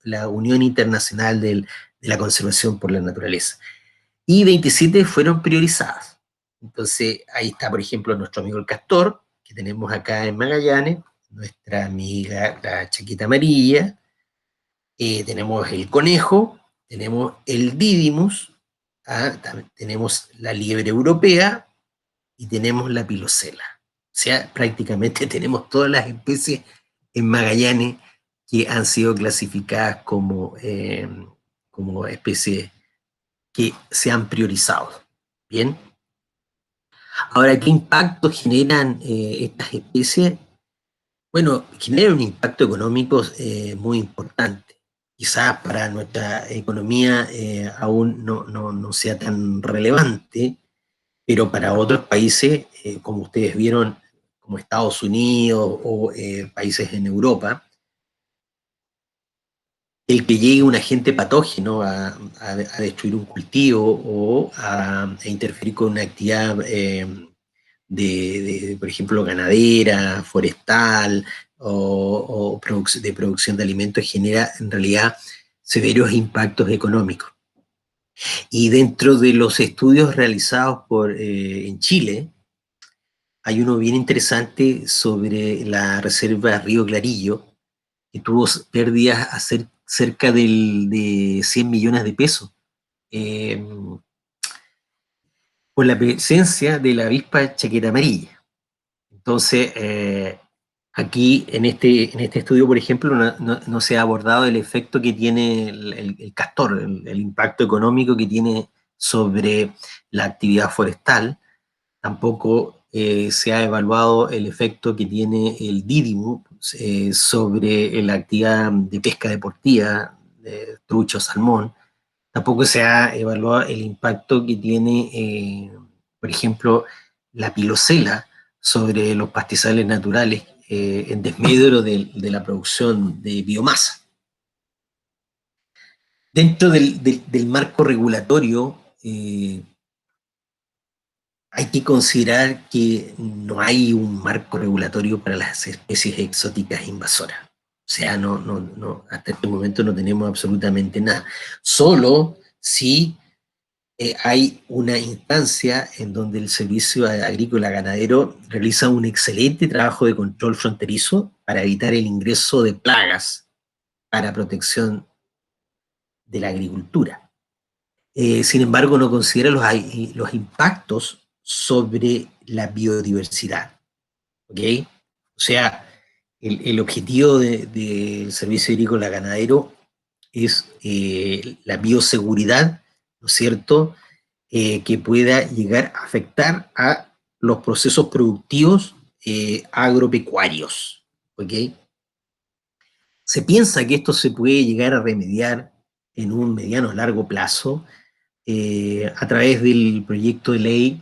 la Unión Internacional de la Conservación por la Naturaleza. Y 27 fueron priorizadas. Entonces, ahí está, por ejemplo, nuestro amigo el castor, que tenemos acá en Magallanes, nuestra amiga la chaqueta amarilla, tenemos el conejo, tenemos el Didymus, tenemos la liebre europea y tenemos la pilosela. O sea, prácticamente tenemos todas las especies en Magallanes que han sido clasificadas como especies que se han priorizado. Bien. Ahora, ¿qué impacto generan estas especies? Bueno, generan un impacto económico muy importante. Quizás para nuestra economía aún no sea tan relevante, pero para otros países, como ustedes vieron, como Estados Unidos o países en Europa, el que llegue un agente patógeno a destruir un cultivo o a interferir con una actividad por ejemplo, ganadera, forestal de producción de alimentos, genera en realidad severos impactos económicos. Y dentro de los estudios realizados en Chile, hay uno bien interesante sobre la reserva Río Clarillo, que tuvo pérdidas cerca de 100 millones de pesos eh, por la presencia de la avispa chaqueta amarilla. Entonces, aquí en este estudio, por ejemplo, no se ha abordado el efecto que tiene el castor, el impacto económico que tiene sobre la actividad forestal. Tampoco se ha evaluado el efecto que tiene el Didymus sobre la actividad de pesca deportiva, de trucho, salmón. Tampoco se ha evaluado el impacto que tiene, por ejemplo, la pilosela sobre los pastizales naturales en desmedro de la producción de biomasa. Dentro del marco regulatorio, hay que considerar que no hay un marco regulatorio para las especies exóticas invasoras. O sea, hasta este momento no tenemos absolutamente nada. Solo si hay una instancia en donde el Servicio Agrícola Ganadero realiza un excelente trabajo de control fronterizo para evitar el ingreso de plagas para protección de la agricultura. Sin embargo, no considera los impactos sobre la biodiversidad. ¿Ok? O sea, el objetivo del Servicio Agrícola Ganadero es la bioseguridad, ¿no es cierto?, que pueda llegar a afectar a los procesos productivos agropecuarios. ¿Ok? Se piensa que esto se puede llegar a remediar en un mediano o largo plazo a través del proyecto de ley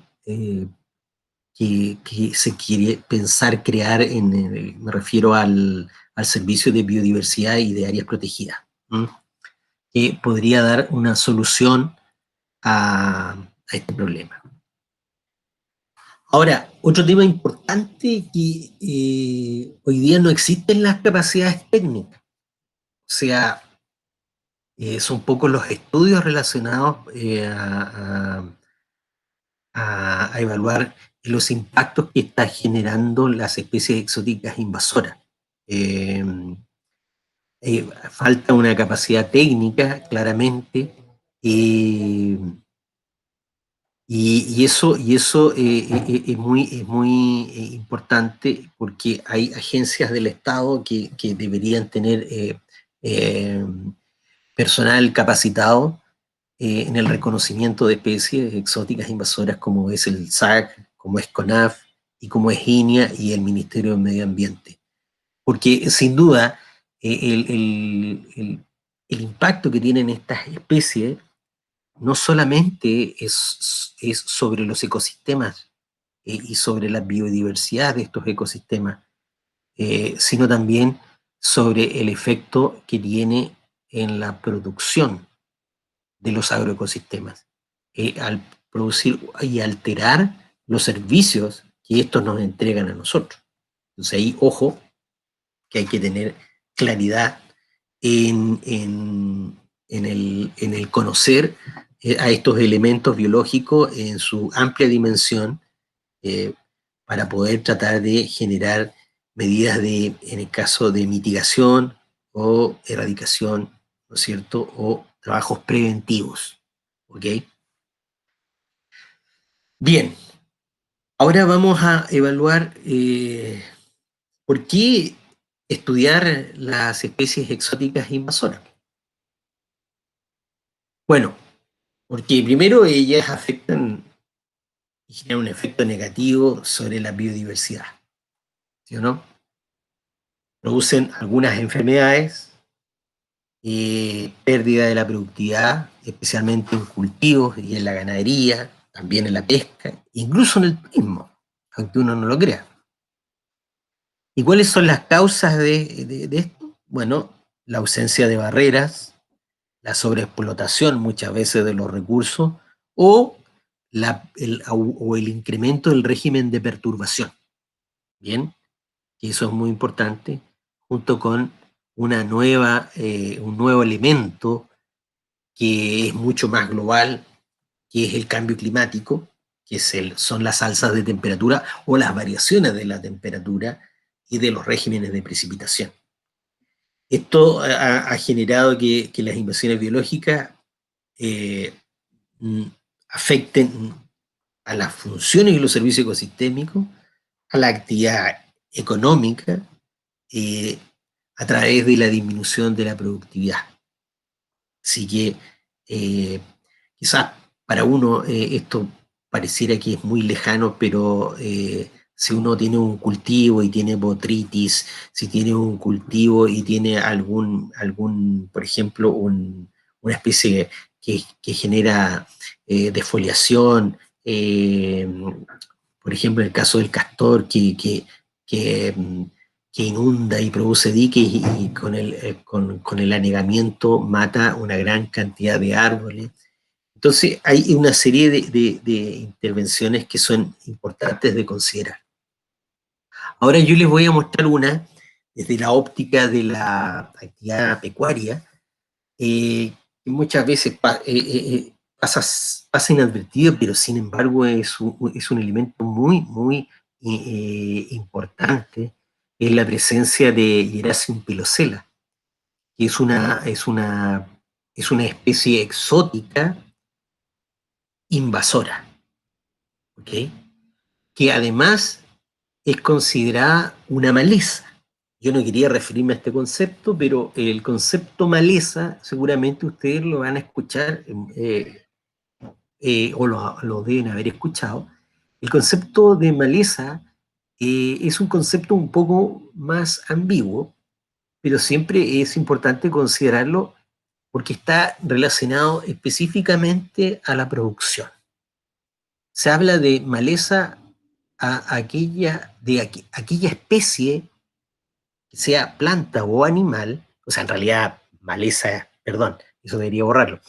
que se quiere pensar crear, me refiero al Servicio de Biodiversidad y de Áreas Protegidas, ¿m? Que podría dar una solución a este problema. Ahora, otro tema importante que hoy día no existen las capacidades técnicas. O sea, son pocos los estudios relacionados a evaluar los impactos que está generando las especies exóticas invasoras. falta una capacidad técnica, claramente, y eso es muy importante porque hay agencias del Estado que deberían tener eh, personal capacitado en el reconocimiento de especies exóticas invasoras como es el SAC, como es CONAF y como es INIA y el Ministerio de Medio Ambiente. Porque sin duda el impacto que tienen estas especies no solamente es sobre los ecosistemas y sobre la biodiversidad de estos ecosistemas, sino también sobre el efecto que tiene en la producción de los agroecosistemas, al producir y alterar los servicios que estos nos entregan a nosotros. Entonces ahí, ojo, que hay que tener claridad en el conocer a estos elementos biológicos en su amplia dimensión eh, para poder tratar de generar medidas de, en el caso de mitigación o erradicación, ¿no es cierto? O trabajos preventivos, ¿ok? Bien, ahora vamos a evaluar por qué estudiar las especies exóticas invasoras. Bueno, porque primero ellas afectan y generan un efecto negativo sobre la biodiversidad, ¿sí o no? Producen algunas enfermedades, pérdida de la productividad, especialmente en cultivos y en la ganadería, también en la pesca, incluso en el turismo, aunque uno no lo crea. ¿Y cuáles son las causas de esto? Bueno, la ausencia de barreras, la sobreexplotación muchas veces de los recursos o, o el incremento del régimen de perturbación. Bien, y eso es muy importante, junto con un nuevo elemento que es mucho más global, que es el cambio climático, que son las alzas de temperatura o las variaciones de la temperatura y de los regímenes de precipitación. Esto ha generado que las invasiones biológicas eh, afecten a las funciones y los servicios ecosistémicos, a la actividad económica, eh, a través de la disminución de la productividad. Así que quizás para uno esto pareciera que es muy lejano, pero si uno tiene un cultivo y tiene botritis, si tiene un cultivo y tiene por ejemplo, una especie que genera defoliación, por ejemplo, en el caso del castor, que, que inunda y produce diques y con el anegamiento mata una gran cantidad de árboles. Entonces hay una serie de intervenciones que son importantes de considerar. Ahora yo les voy a mostrar una desde la óptica de la actividad pecuaria, que muchas veces pasa inadvertido, pero sin embargo es un elemento muy importante, es la presencia de Hieracium pilosella, que es una especie exótica invasora, ¿ok? Que además es considerada una maleza. Yo no quería referirme a este concepto, pero el concepto maleza seguramente ustedes lo van a escuchar o lo deben haber escuchado. El concepto de maleza es un concepto un poco más ambiguo, pero siempre es importante considerarlo porque está relacionado específicamente a la producción. Se habla de maleza aquella especie, sea planta o animal, o sea, en realidad maleza, perdón, eso debería borrarlo.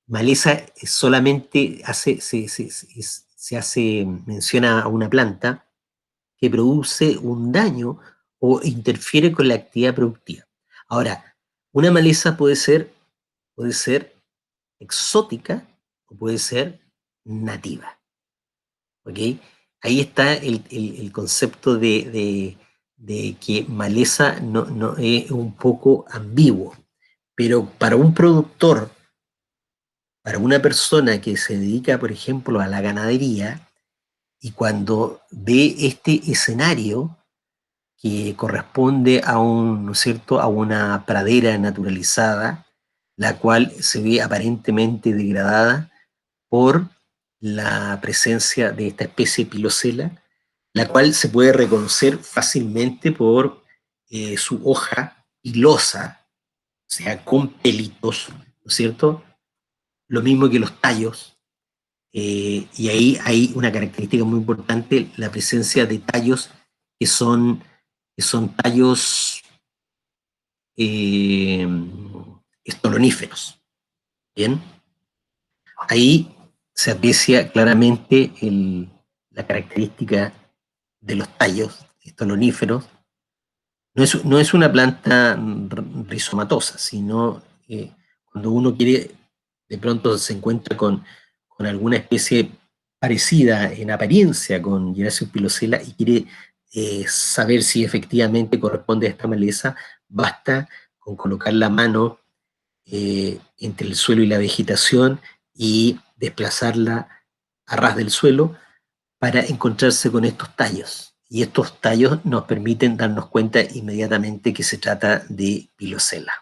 Maleza solamente se hace, menciona a una planta que produce un daño o interfiere con la actividad productiva. Ahora, una maleza puede ser exótica o puede ser nativa. ¿Ok? Ahí está el concepto de que maleza no es un poco ambiguo, pero para un productor, para una persona que se dedica, por ejemplo, a la ganadería, y cuando ve este escenario que corresponde a un, ¿no es cierto?, a una pradera naturalizada, la cual se ve aparentemente degradada por la presencia de esta especie pilosela, la cual se puede reconocer fácilmente por su hoja pilosa, o sea, con pelitos, ¿no es cierto? Lo mismo que los tallos, y ahí hay una característica muy importante, la presencia de tallos que son, que son tallos eh, estoloníferos. Bien, ahí se aprecia claramente la característica de los tallos estoloníferos. No es una planta rizomatosa, sino cuando uno quiere, de pronto se encuentra con alguna especie parecida en apariencia con Genasium pilosela y quiere saber si efectivamente corresponde a esta maleza, basta con colocar la mano entre el suelo y la vegetación y desplazarla a ras del suelo para encontrarse con estos tallos. Y estos tallos nos permiten darnos cuenta inmediatamente que se trata de pilosela.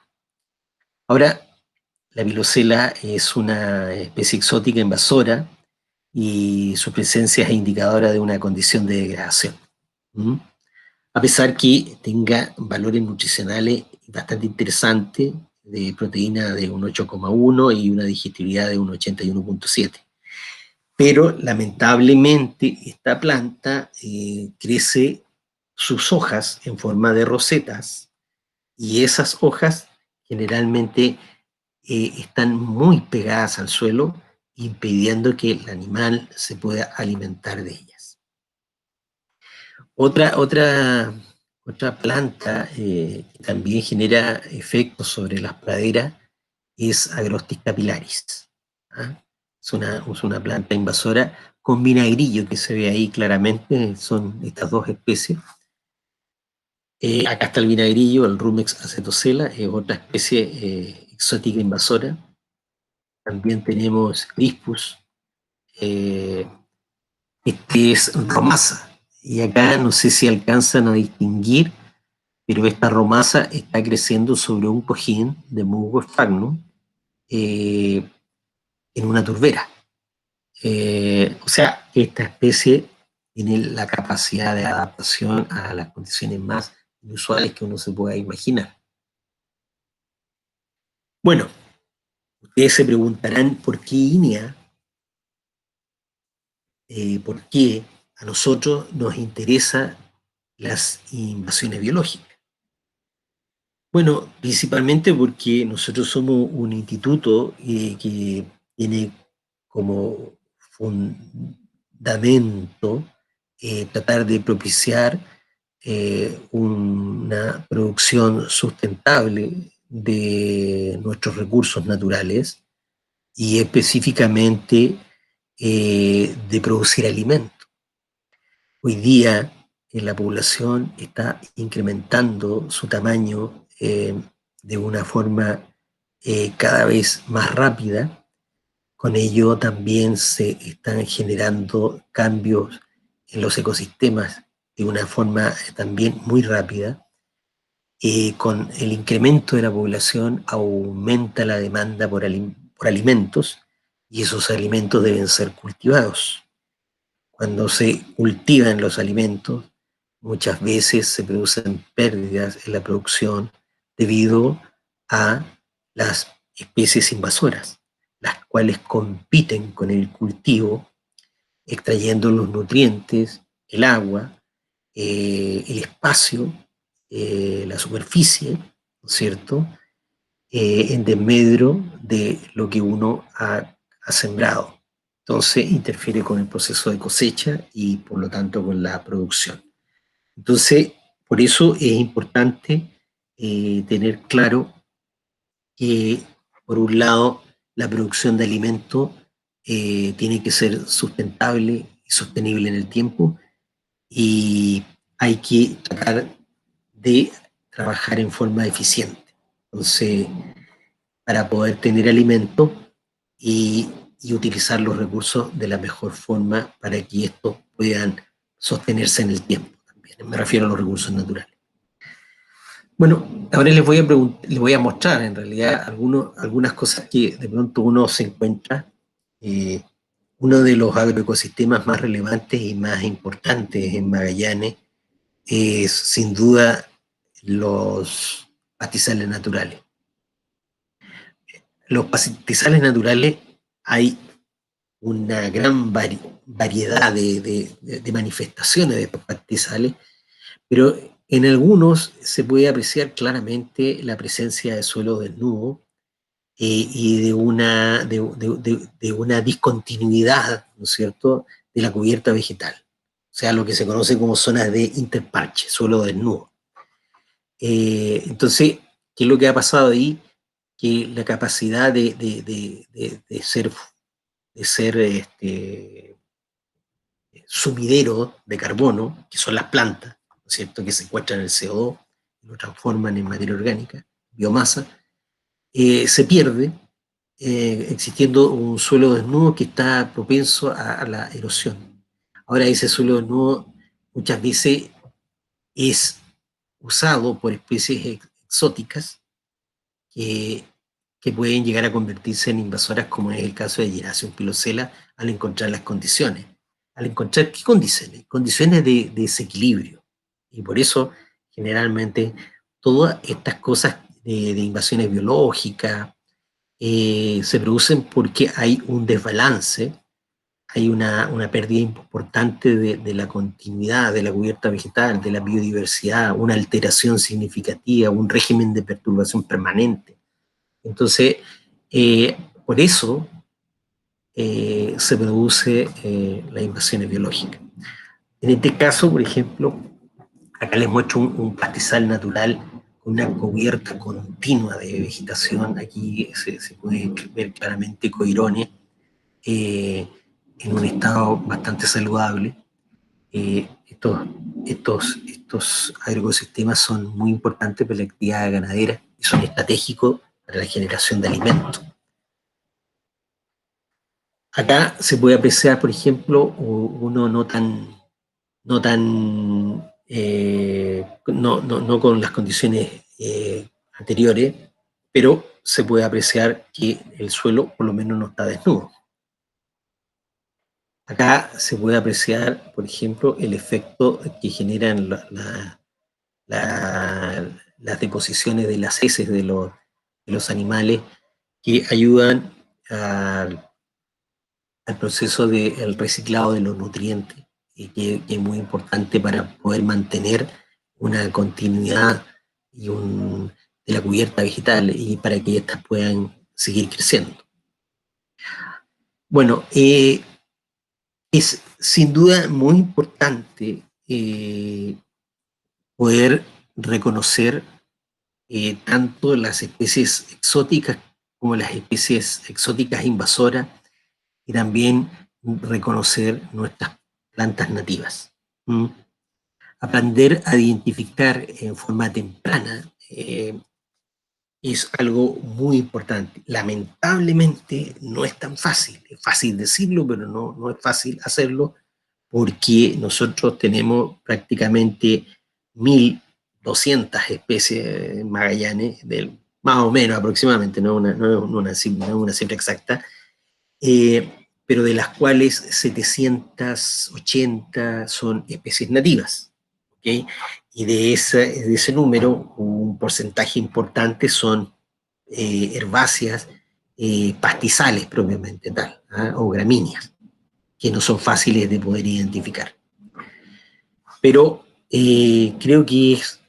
Ahora, la pilosela es una especie exótica invasora y su presencia es indicadora de una condición de degradación. ¿Mm? A pesar que tenga valores nutricionales bastante interesantes, de proteína de un 8,1 y una digestibilidad de un 81,7. Pero lamentablemente esta planta crece sus hojas en forma de rosetas y esas hojas generalmente están muy pegadas al suelo, impidiendo que el animal se pueda alimentar de ellas. Otra planta que también genera efectos sobre las praderas es Agrostis capillaris. ¿Ah? Es una planta invasora con vinagrillo que se ve ahí claramente, son estas dos especies. Acá está el vinagrillo, el Rumex acetosela, es otra especie exótica invasora. También tenemos Crispus, eh, este es Romasa. Y acá no sé si alcanzan a distinguir, pero esta Romasa está creciendo sobre un cojín de musgo sphagnum en una turbera. O sea, esta especie tiene la capacidad de adaptación a las condiciones más inusuales que uno se pueda imaginar. Bueno, ustedes se preguntarán por qué INEA, por qué a nosotros nos interesan las invasiones biológicas. Bueno, principalmente porque nosotros somos un instituto que tiene como fundamento tratar de propiciar una producción sustentable de nuestros recursos naturales y específicamente de producir alimentos. Hoy día la población está incrementando su tamaño de una forma cada vez más rápida. Con ello también se están generando cambios en los ecosistemas de una forma también muy rápida. Con el incremento de la población aumenta la demanda por alimentos y esos alimentos deben ser cultivados. Cuando se cultivan los alimentos, muchas veces se producen pérdidas en la producción debido a las especies invasoras, las cuales compiten con el cultivo, extrayendo los nutrientes, el agua, el espacio, la superficie, ¿no es cierto?, en desmedro de lo que uno ha sembrado. Entonces interfiere con el proceso de cosecha y por lo tanto con la producción. Entonces, por eso es importante tener claro que, por un lado, la producción de alimentos tiene que ser sustentable y sostenible en el tiempo y hay que tratar de trabajar en forma eficiente. Entonces, para poder tener alimento y utilizar los recursos de la mejor forma para que estos puedan sostenerse en el tiempo también. Me refiero a los recursos naturales. Bueno, ahora les voy a mostrar en realidad algunas cosas que de pronto uno se encuentra. Eh, Uno de los agroecosistemas más relevantes y más importantes en Magallanes es sin duda los pastizales naturales. Los pastizales naturales hay una gran variedad de manifestaciones de estos pastizales, pero en algunos se puede apreciar claramente la presencia de suelo desnudo y de una discontinuidad, ¿no es cierto?, de la cubierta vegetal. O sea, lo que se conoce como zonas de interparche, suelo desnudo. Entonces, ¿qué es lo que ha pasado ahí? Que la capacidad de ser sumidero de carbono, que son las plantas, ¿no es cierto?, que secuestran el CO2 y lo transforman en materia orgánica, biomasa, se pierde, existiendo un suelo desnudo que está propenso a la erosión. Ahora, ese suelo desnudo muchas veces es usado por especies exóticas que, que pueden llegar a convertirse en invasoras, como es el caso de Geracium pilosela, al encontrar las condiciones. Al encontrar qué condiciones, condiciones de desequilibrio. Y por eso, generalmente, todas estas cosas de invasiones biológicas se producen porque hay un desbalance, hay una pérdida importante de la continuidad de la cubierta vegetal, de la biodiversidad, una alteración significativa, un régimen de perturbación permanente. Entonces, por eso se produce las invasiones biológicas. En este caso, por ejemplo, acá les muestro un pastizal natural con una cubierta continua de vegetación. Aquí se puede ver claramente coirones eh, en un estado bastante saludable. Estos agroecosistemas son muy importantes para la actividad ganadera y son estratégicos para la generación de alimentos. Acá se puede apreciar, por ejemplo, uno no con las condiciones anteriores, pero se puede apreciar que el suelo por lo menos no está desnudo. Acá se puede apreciar, por ejemplo, el efecto que generan las deposiciones de las heces de los animales que ayudan al proceso del reciclado de los nutrientes, que es muy importante para poder mantener una continuidad de la cubierta vegetal y para que éstas puedan seguir creciendo. Bueno, es sin duda muy importante poder reconocer tanto las especies exóticas como las especies exóticas invasoras y también reconocer nuestras plantas nativas. ¿Mm? Aprender a identificar en forma temprana es algo muy importante. Lamentablemente no es tan fácil. Es fácil decirlo, pero no es fácil hacerlo porque nosotros tenemos prácticamente 1.200 especies en Magallanes, más o menos aproximadamente, no es una cifra exacta, pero de las cuales 780 son especies nativas. ¿Okay? Y de ese número, un porcentaje importante son herbáceas, pastizales propiamente tal, ¿ah? O gramíneas, que no son fáciles de poder identificar. Pero creo que es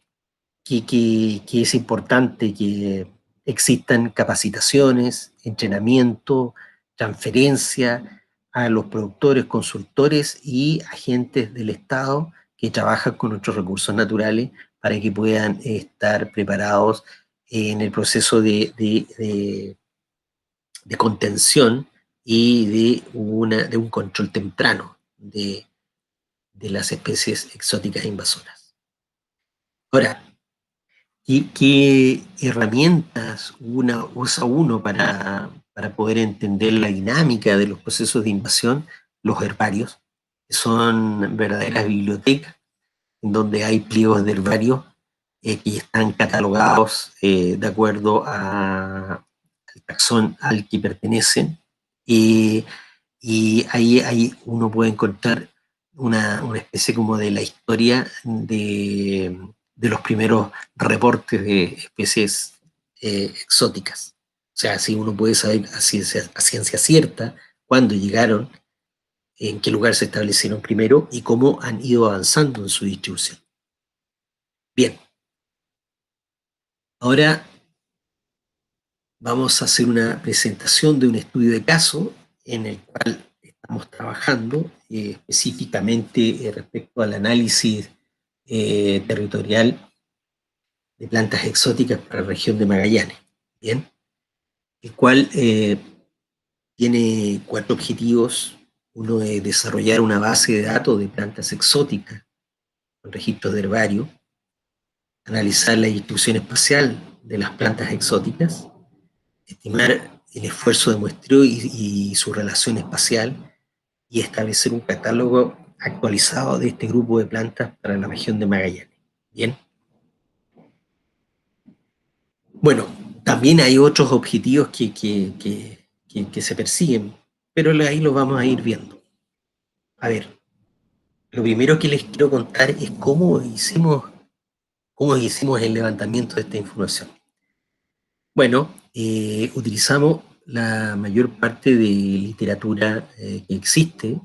importante que existan capacitaciones, entrenamiento, transferencia a los productores, consultores y agentes del Estado que trabajan con nuestros recursos naturales para que puedan estar preparados en el proceso de contención y de un control temprano de las especies exóticas invasoras. Ahora, ¿Qué herramientas usa uno para poder entender la dinámica de los procesos de invasión? Los herbarios, que son verdaderas bibliotecas, en donde hay pliegos de herbario que están catalogados de acuerdo al taxón al que pertenecen. Eh, y ahí uno puede encontrar una especie como de la historia de los primeros reportes de especies exóticas. O sea, así uno puede saber a ciencia cierta cuándo llegaron, en qué lugar se establecieron primero y cómo han ido avanzando en su distribución. Bien, ahora vamos a hacer una presentación de un estudio de caso en el cual estamos trabajando específicamente respecto al análisis territorial de plantas exóticas para la región de Magallanes. Bien, el cual tiene 4 objetivos. Uno es desarrollar una base de datos de plantas exóticas con registros de herbario, analizar la distribución espacial de las plantas exóticas, estimar el esfuerzo de muestreo y su relación espacial y establecer un catálogo actualizado de este grupo de plantas para la región de Magallanes. Bien. Bueno, también hay otros objetivos que se persiguen, pero ahí los vamos a ir viendo. A ver, lo primero que les quiero contar es cómo hicimos el levantamiento de esta información. Bueno, utilizamos la mayor parte de literatura que existe,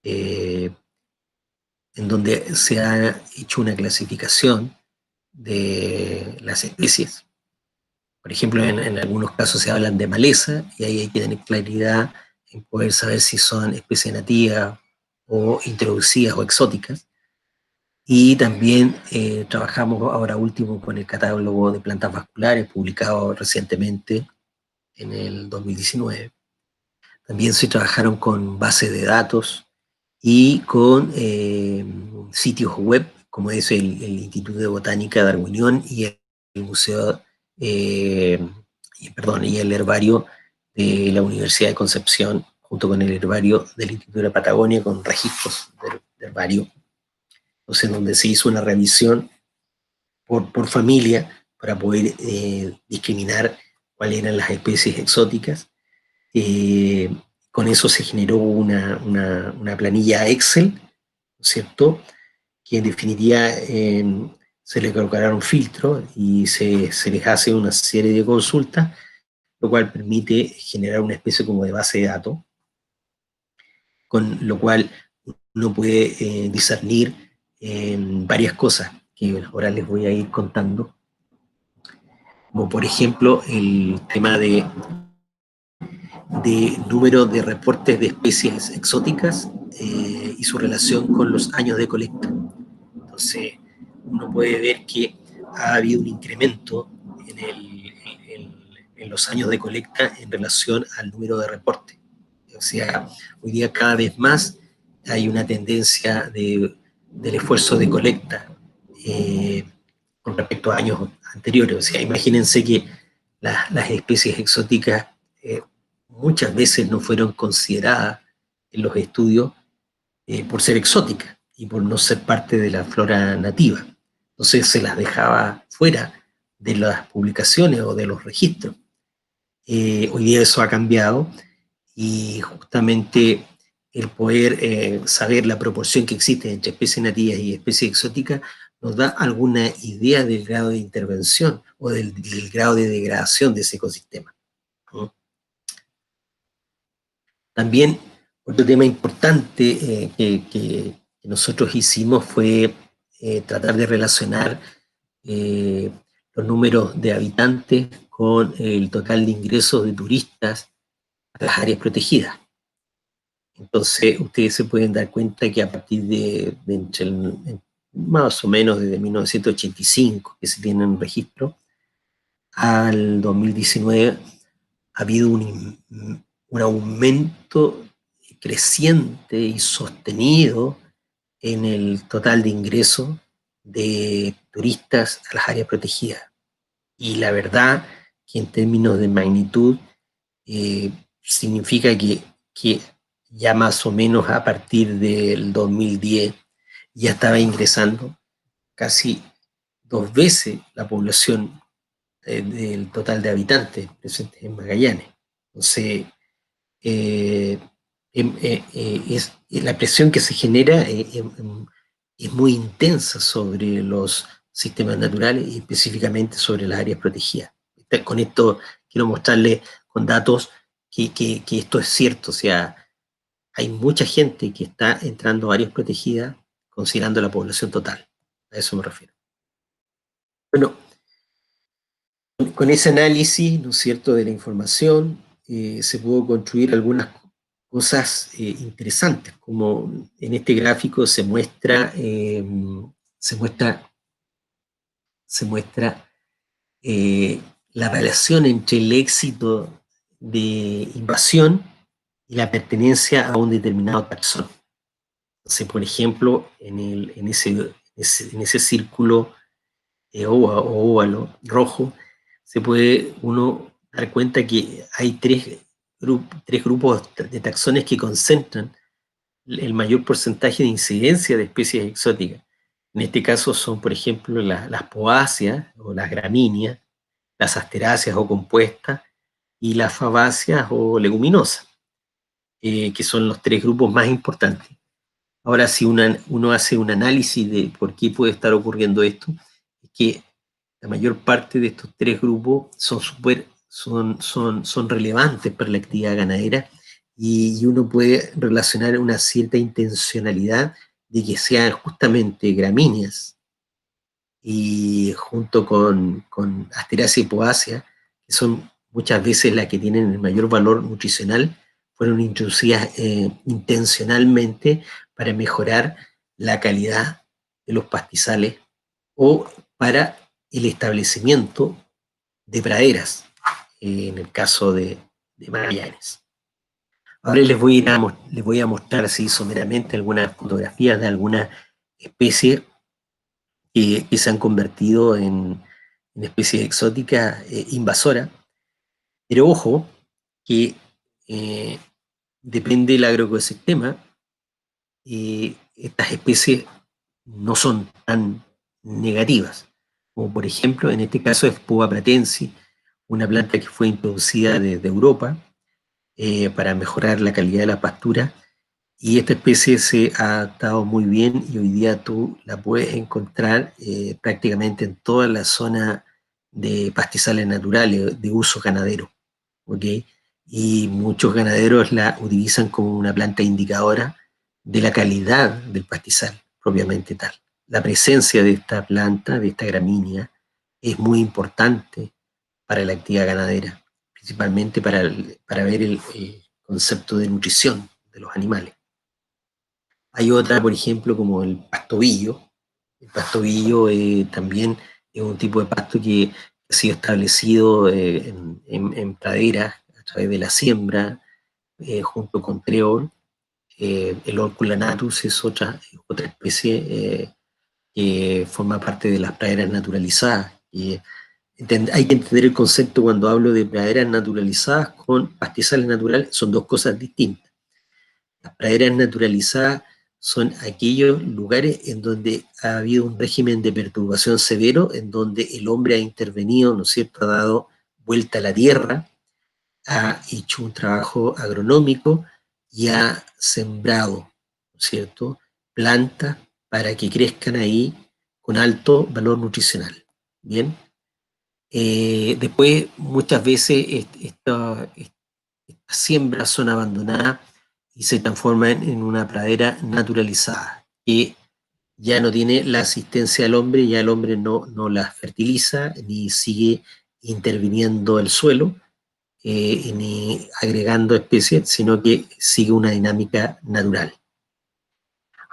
eh, en donde se ha hecho una clasificación de las especies. Por ejemplo, en algunos casos se hablan de maleza y ahí hay que tener claridad en poder saber si son especies nativas o introducidas o exóticas. Y también trabajamos ahora último con el catálogo de plantas vasculares publicado recientemente en el 2019. También se trabajaron con bases de datos y con sitios web, como es el Instituto de Botánica de Argüinión y el Museo, eh, y el herbario de la Universidad de Concepción, junto con el herbario del Instituto de Patagonia, con registros del herbario. Entonces, donde se hizo una revisión por familia para poder discriminar cuáles eran las especies exóticas. Eh, con eso se generó una planilla Excel, ¿no es cierto? Que en definitiva se le colocaron filtros y se les hace una serie de consultas, lo cual permite generar una especie como de base de datos, con lo cual uno puede discernir varias cosas que ahora les voy a ir contando, como por ejemplo el tema de número de reportes de especies exóticas y su relación con los años de colecta. Entonces, uno puede ver que ha habido un incremento en los años de colecta en relación al número de reportes. O sea, hoy día cada vez más hay una tendencia del esfuerzo de colecta con respecto a años anteriores. O sea, imagínense que las especies exóticas muchas veces no fueron consideradas en los estudios por ser exóticas y por no ser parte de la flora nativa. Entonces se las dejaba fuera de las publicaciones o de los registros. Hoy día eso ha cambiado y justamente el poder saber la proporción que existe entre especies nativas y especies exóticas nos da alguna idea del grado de intervención o del grado de degradación de ese ecosistema. ¿No? También otro tema importante que nosotros hicimos fue tratar de relacionar eh, los números de habitantes con el total de ingresos de turistas a las áreas protegidas. Entonces, ustedes se pueden dar cuenta que a partir más o menos desde 1985, que se tiene en registro, al 2019 ha habido un aumento creciente y sostenido en el total de ingresos de turistas a las áreas protegidas. Y la verdad que en términos de magnitud significa que ya más o menos a partir del 2010 ya estaba ingresando casi 2 veces la población del total de habitantes presentes en Magallanes. Entonces, eh, la presión que se genera es muy intensa sobre los sistemas naturales y específicamente sobre las áreas protegidas. Con esto quiero mostrarles con datos que esto es cierto, o sea, hay mucha gente que está entrando a áreas protegidas considerando la población total. A eso me refiero. Bueno, con ese análisis, ¿no es cierto?, de la información, se pudo construir algunas cosas interesantes, como en este gráfico se muestra, se muestra la relación entre el éxito de invasión y la pertenencia a un determinado taxón. Entonces, por ejemplo, en ese círculo o óvalo rojo, se puede uno dar cuenta que hay tres grupos de taxones que concentran el mayor porcentaje de incidencia de especies exóticas. En este caso son, por ejemplo, las poáceas o las gramíneas, las asteráceas o compuestas y las fabáceas o leguminosas, que son los tres grupos más importantes. Ahora, si uno hace un análisis de por qué puede estar ocurriendo esto, es que la mayor parte de estos tres grupos son relevantes para la actividad ganadera y uno puede relacionar una cierta intencionalidad de que sean justamente gramíneas y junto con Asteraceae y Poaceae, que son muchas veces las que tienen el mayor valor nutricional, fueron introducidas intencionalmente para mejorar la calidad de los pastizales o para el establecimiento de praderas, en el caso de Magallanes. Ahora les voy a mostrar así someramente algunas fotografías de algunas especies que se han convertido en especies exóticas invasoras, pero ojo que eh, depende del agroecosistema, estas especies no son tan negativas, como por ejemplo en este caso es Poa pratensis, una planta que fue introducida desde Europa para mejorar la calidad de la pastura, y esta especie se ha adaptado muy bien y hoy día tú la puedes encontrar prácticamente en toda la zona de pastizales naturales de uso ganadero, ¿ok? Y muchos ganaderos la utilizan como una planta indicadora de la calidad del pastizal propiamente tal. La presencia de esta planta, de esta gramínea, es muy importante para la actividad ganadera, principalmente para ver el concepto de nutrición de los animales. Hay otra, por ejemplo, como el pastobillo. El pastobillo también es un tipo de pasto que ha sido establecido en praderas a través de la siembra, junto con treol. El Orculanatus es otra especie que forma parte de las praderas naturalizadas. Hay que entender el concepto cuando hablo de praderas naturalizadas con pastizales naturales, son dos cosas distintas. Las praderas naturalizadas son aquellos lugares en donde ha habido un régimen de perturbación severo, en donde el hombre ha intervenido, ¿no es cierto?, ha dado vuelta a la tierra, ha hecho un trabajo agronómico y ha sembrado, ¿no es cierto?, plantas para que crezcan ahí con alto valor nutricional. Bien. Después, muchas veces estas siembras son abandonadas y se transforman en una pradera naturalizada, que ya no tiene la asistencia del hombre, ya el hombre no la fertiliza, ni sigue interviniendo el suelo, ni agregando especies, sino que sigue una dinámica natural.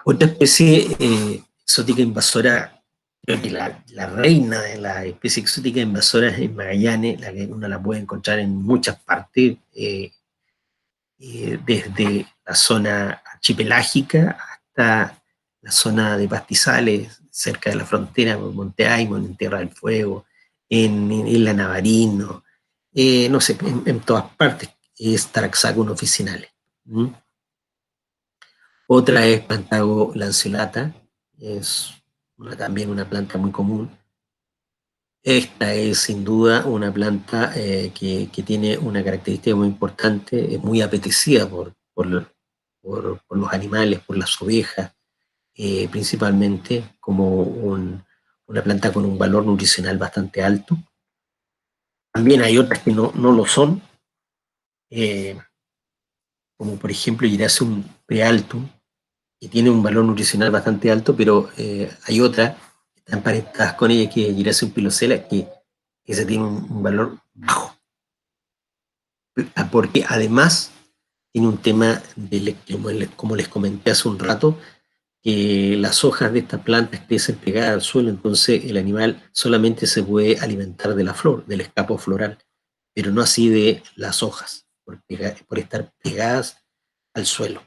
Otra especie exótica invasora, creo que la reina de las especies exóticas invasoras es Magallanes, la que uno la puede encontrar en muchas partes, desde la zona archipelágica hasta la zona de pastizales cerca de la frontera, con Monte Aymon, en Tierra del Fuego, en Isla Navarino, no sé, en todas partes, es Taraxacum officinale. ¿Mm? Otra es Plantago lanceolata, es también una planta muy común. Esta es sin duda una planta que tiene una característica muy importante, es muy apetecida por los animales, por las ovejas, principalmente como una planta con un valor nutricional bastante alto. También hay otras que no lo son, eh, como por ejemplo Giraceum prealtum, que tiene un valor nutricional bastante alto, pero hay otras que están emparentadas con ella, que es Giraceum pilosella, que ese tiene un valor bajo, porque además tiene un tema, como les comenté hace un rato, que las hojas de estas plantas crecen pegadas al suelo, entonces el animal solamente se puede alimentar de la flor, del escapo floral, pero no así de las hojas, por estar pegadas al suelo.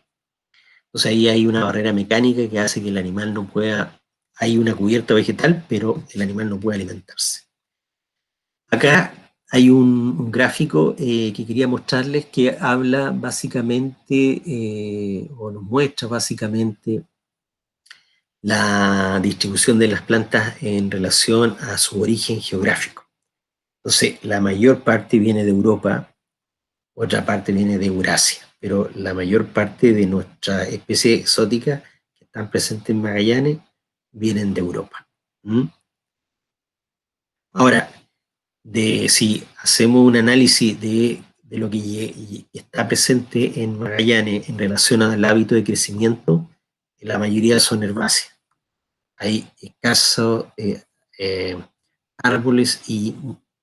Entonces ahí hay una barrera mecánica que hace que el animal no pueda, hay una cubierta vegetal, pero el animal no puede alimentarse. Acá hay un gráfico que quería mostrarles que habla básicamente, o nos muestra básicamente la distribución de las plantas en relación a su origen geográfico. Entonces, la mayor parte viene de Europa, otra parte viene de Eurasia, pero la mayor parte de nuestras especies exóticas que están presentes en Magallanes vienen de Europa. ¿Mm? Ahora, si hacemos un análisis de lo que está presente en Magallanes en relación al hábito de crecimiento, la mayoría son herbáceas. Hay escasos eh, árboles y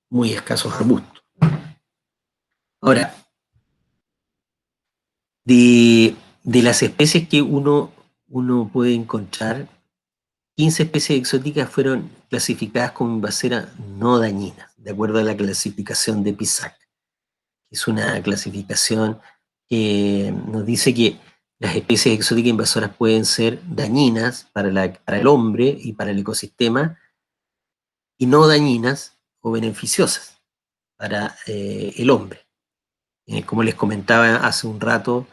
muy escasos arbustos. Ahora, de las especies que uno puede encontrar, 15 especies exóticas fueron clasificadas como invasoras no dañinas, de acuerdo a la clasificación de PISAC. Es una clasificación que nos dice que las especies exóticas invasoras pueden ser dañinas para el hombre y para el ecosistema, y no dañinas o beneficiosas para el hombre. Como les comentaba hace un rato,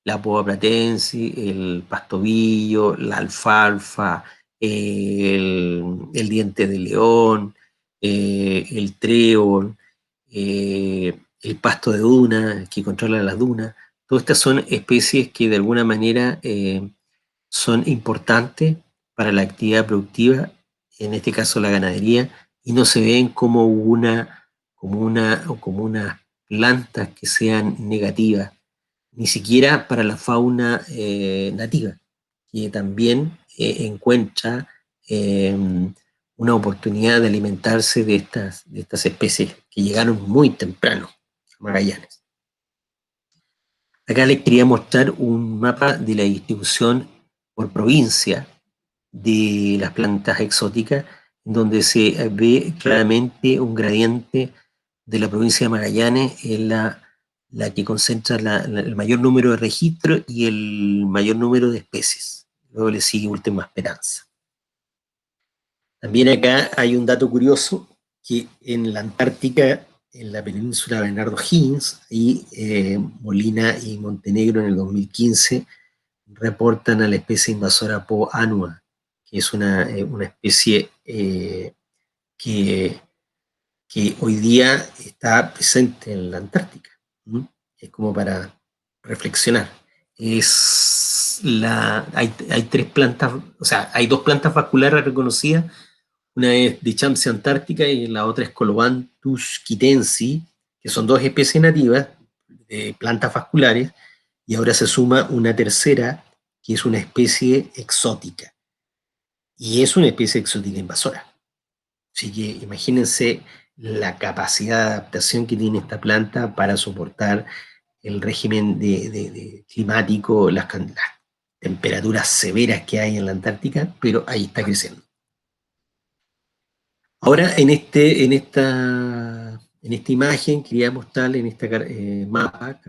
la poa pratensis, el pastobillo, la alfalfa, el diente de león, el trébol, el pasto de duna, que controla las dunas. Todas estas son especies que de alguna manera son importantes para la actividad productiva, en este caso la ganadería, y no se ven como unas plantas que sean negativas, ni siquiera para la fauna nativa, que también encuentra eh, una oportunidad de alimentarse de estas especies que llegaron muy temprano a Magallanes. Acá les quería mostrar un mapa de la distribución por provincia de las plantas exóticas, donde se ve claramente un gradiente de la provincia de Magallanes, es la que concentra el mayor número de registros y el mayor número de especies. Luego le sigue Última Esperanza. También acá hay un dato curioso, que en la Antártica, en la península Bernardo Higgins, y Molina y Montenegro en el 2015 reportan a la especie invasora Po annua, que es una especie que, que hoy día está presente en la Antártica. ¿Mm? Es como para reflexionar. Hay tres plantas, o sea, hay dos plantas vasculares reconocidas. Una es Dichampsia antártica y la otra es Colobanthus quitensi, que son dos especies nativas de plantas vasculares, y ahora se suma una tercera, que es una especie exótica. Y es una especie exótica invasora. Así que imagínense la capacidad de adaptación que tiene esta planta para soportar el régimen climático, las temperaturas severas que hay en la Antártica, pero ahí está creciendo. Ahora, en esta imagen, quería mostrarle, en este mapa,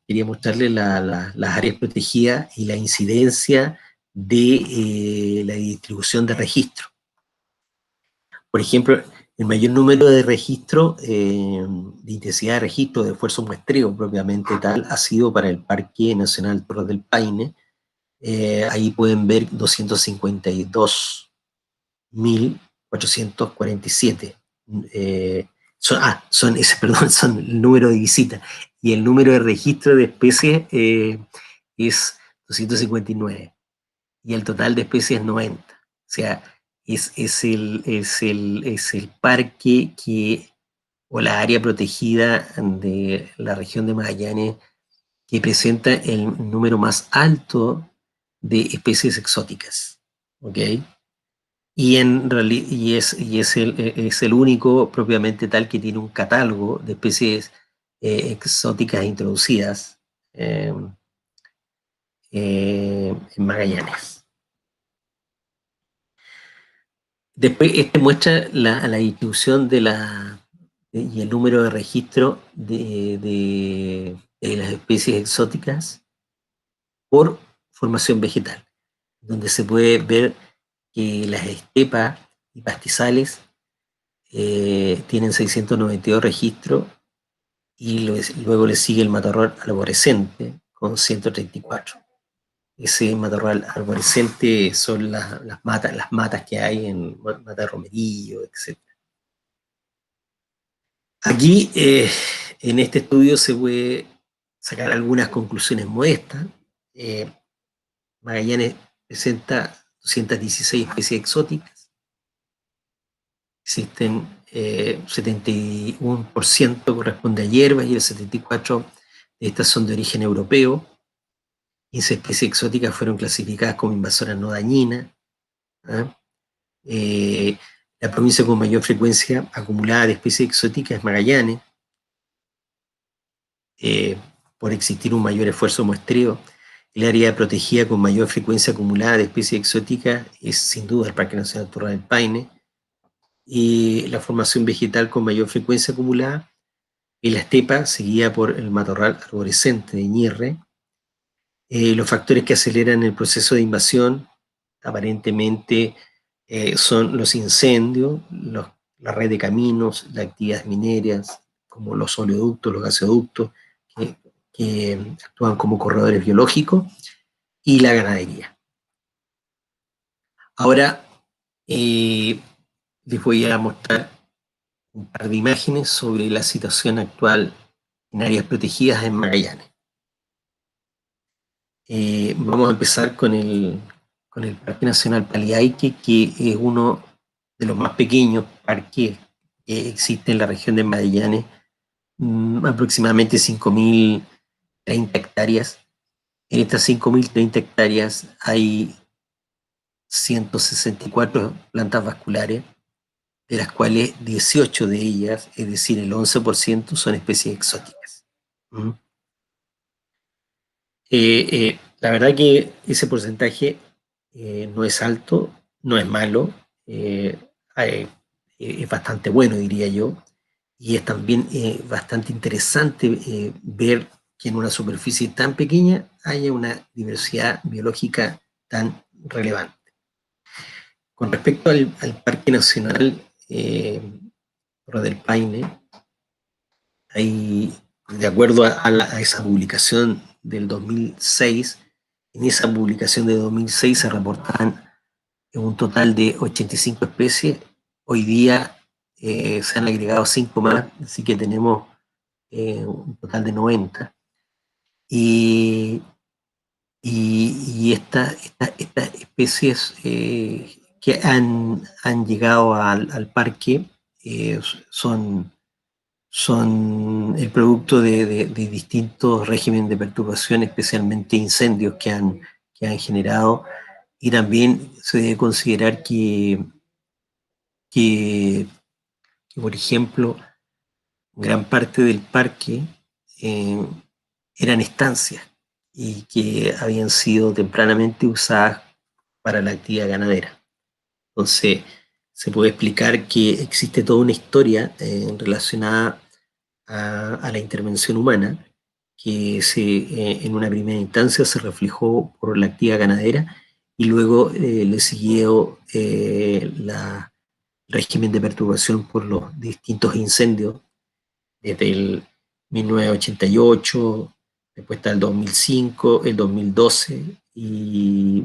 quería mostrarle las áreas protegidas y la incidencia de la distribución de registro. Por ejemplo, El mayor número de registros, de intensidad de registro de esfuerzo muestreo propiamente tal, ha sido para el Parque Nacional Torres del Paine. Ahí pueden ver 252.447. Perdón, son el número de visitas. Y el número de registro de especies es 259. Y el total de especies es 90. O sea, es el parque o la área protegida de la región de Magallanes que presenta el número más alto de especies exóticas. ¿Ok? Es el único propiamente tal que tiene un catálogo de especies exóticas introducidas en Magallanes. Después, este muestra la distribución y el número de registro de las especies exóticas por formación vegetal, donde se puede ver que las estepas y pastizales tienen 692 registros y luego le sigue el matorral arborescente con 134. Ese matorral arborescente son las matas que hay en mata de romerillo, etc. Aquí, en este estudio se puede sacar algunas conclusiones modestas. Magallanes presenta 216 especies exóticas. Existen 71% corresponde a hierbas y el 74% de estas son de origen europeo. 15 especies exóticas fueron clasificadas como invasoras no dañinas. ¿Ah? La provincia con mayor frecuencia acumulada de especies exóticas es Magallanes, por existir un mayor esfuerzo muestreo. El área protegida con mayor frecuencia acumulada de especies exóticas es sin duda el Parque Nacional Torres del Paine, y la formación vegetal con mayor frecuencia acumulada es la estepa, seguida por el matorral arborescente de Ñirre. Los factores que aceleran el proceso de invasión aparentemente son los incendios, la red de caminos, las actividades mineras, como los oleoductos, los gasoductos, que actúan como corredores biológicos, y la ganadería. Ahora les voy a mostrar un par de imágenes sobre la situación actual en áreas protegidas en Magallanes. Vamos a empezar con el Parque Nacional Paliaique, que es uno de los más pequeños parques que existe en la región de Magallanes, aproximadamente 5.030 hectáreas. En estas 5.030 hectáreas hay 164 plantas vasculares, de las cuales 18 de ellas, es decir, el 11%, son especies exóticas. La verdad que ese porcentaje no es alto, no es malo, es bastante bueno, diría yo, y es también bastante interesante ver que en una superficie tan pequeña haya una diversidad biológica tan relevante. Con respecto al Parque Nacional Torres del Paine, hay, de acuerdo a esa publicación del 2006, en esa publicación de 2006 se reportaban un total de 85 especies. Hoy día se han agregado 5 más, así que tenemos un total de 90. Y estas especies que han llegado al parque son el producto de distintos regímenes de perturbación, especialmente incendios que han generado, y también se debe considerar que por ejemplo, gran parte del parque eh, eran estancias y que habían sido tempranamente usadas para la actividad ganadera. Entonces, se puede explicar que existe toda una historia relacionada a la intervención humana, que en una primera instancia se reflejó por la actividad ganadera y luego le siguió régimen de perturbación por los distintos incendios desde el 1988, después está el 2005, el 2012 y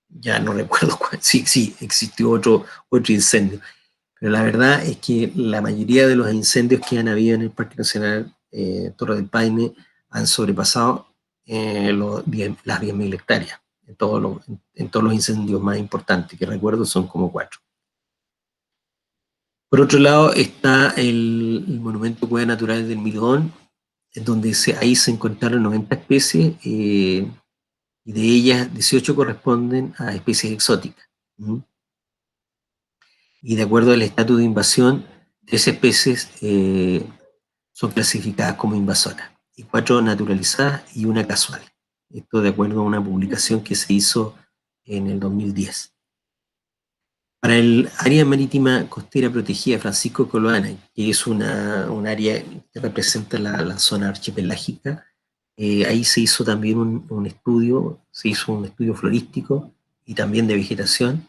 ya no recuerdo cuál, sí, existió otro incendio. Pero la verdad es que la mayoría de los incendios que han habido en el Parque Nacional Torre del Paine han sobrepasado las 10.000 hectáreas. En todos los incendios más importantes que recuerdo son como 4. Por otro lado está el Monumento Cueva Natural del Milodón, en donde ahí se encontraron 90 especies y de ellas 18 corresponden a especies exóticas. ¿Mm? Y de acuerdo al estatus de invasión, 3 especies son clasificadas como invasoras, y 4 naturalizadas y una casual. Esto de acuerdo a una publicación que se hizo en el 2010. Para el área marítima costera protegida Francisco Coloana, que es un área que representa la zona archipelágica, ahí se hizo también un estudio, se hizo un estudio florístico y también de vegetación,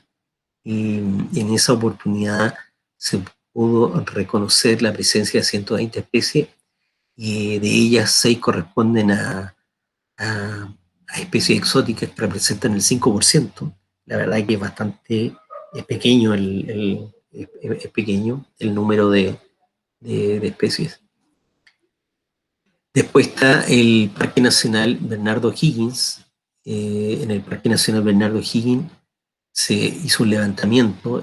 y en esa oportunidad se pudo reconocer la presencia de 120 especies, y de ellas 6 corresponden a especies exóticas que representan el 5%. La verdad que es pequeño es pequeño el número de especies. Después está el Parque Nacional Bernardo Higgins. En el Parque Nacional Bernardo Higgins se hizo un levantamiento.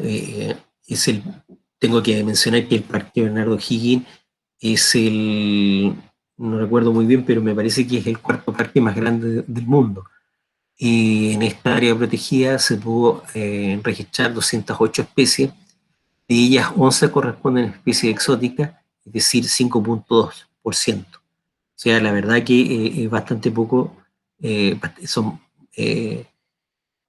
Tengo que mencionar que el Parque Bernardo Higgins es no recuerdo muy bien, pero me parece que es el 4º parque más grande del mundo. Y en esta área protegida se pudo registrar 208 especies, de ellas 11 corresponden a especies exóticas, es decir, 5.2%. O sea, la verdad que es bastante poco, son, eh,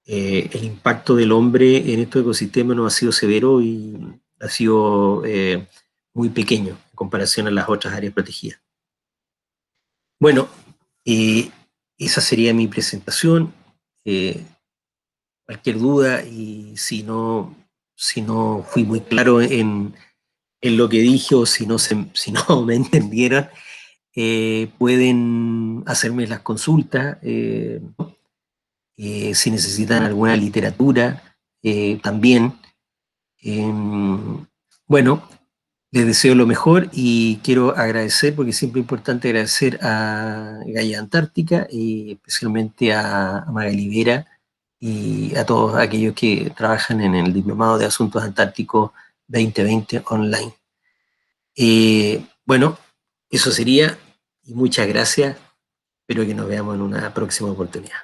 el impacto del hombre en estos ecosistemas no ha sido severo y ha sido muy pequeño en comparación a las otras áreas protegidas. Bueno, eh, esa sería mi presentación. Eh, Cualquier duda, y si no fui muy claro en lo que dije, o si no me entendieron, pueden hacerme las consultas. Si necesitan alguna literatura, también. Eh, bueno, les deseo lo mejor y quiero agradecer, porque siempre es importante agradecer a Gaia Antártica y especialmente a Magali Vera y a todos aquellos que trabajan en el Diplomado de Asuntos Antárticos 2020 online. Bueno, eso sería, y muchas gracias. Espero que nos veamos en una próxima oportunidad.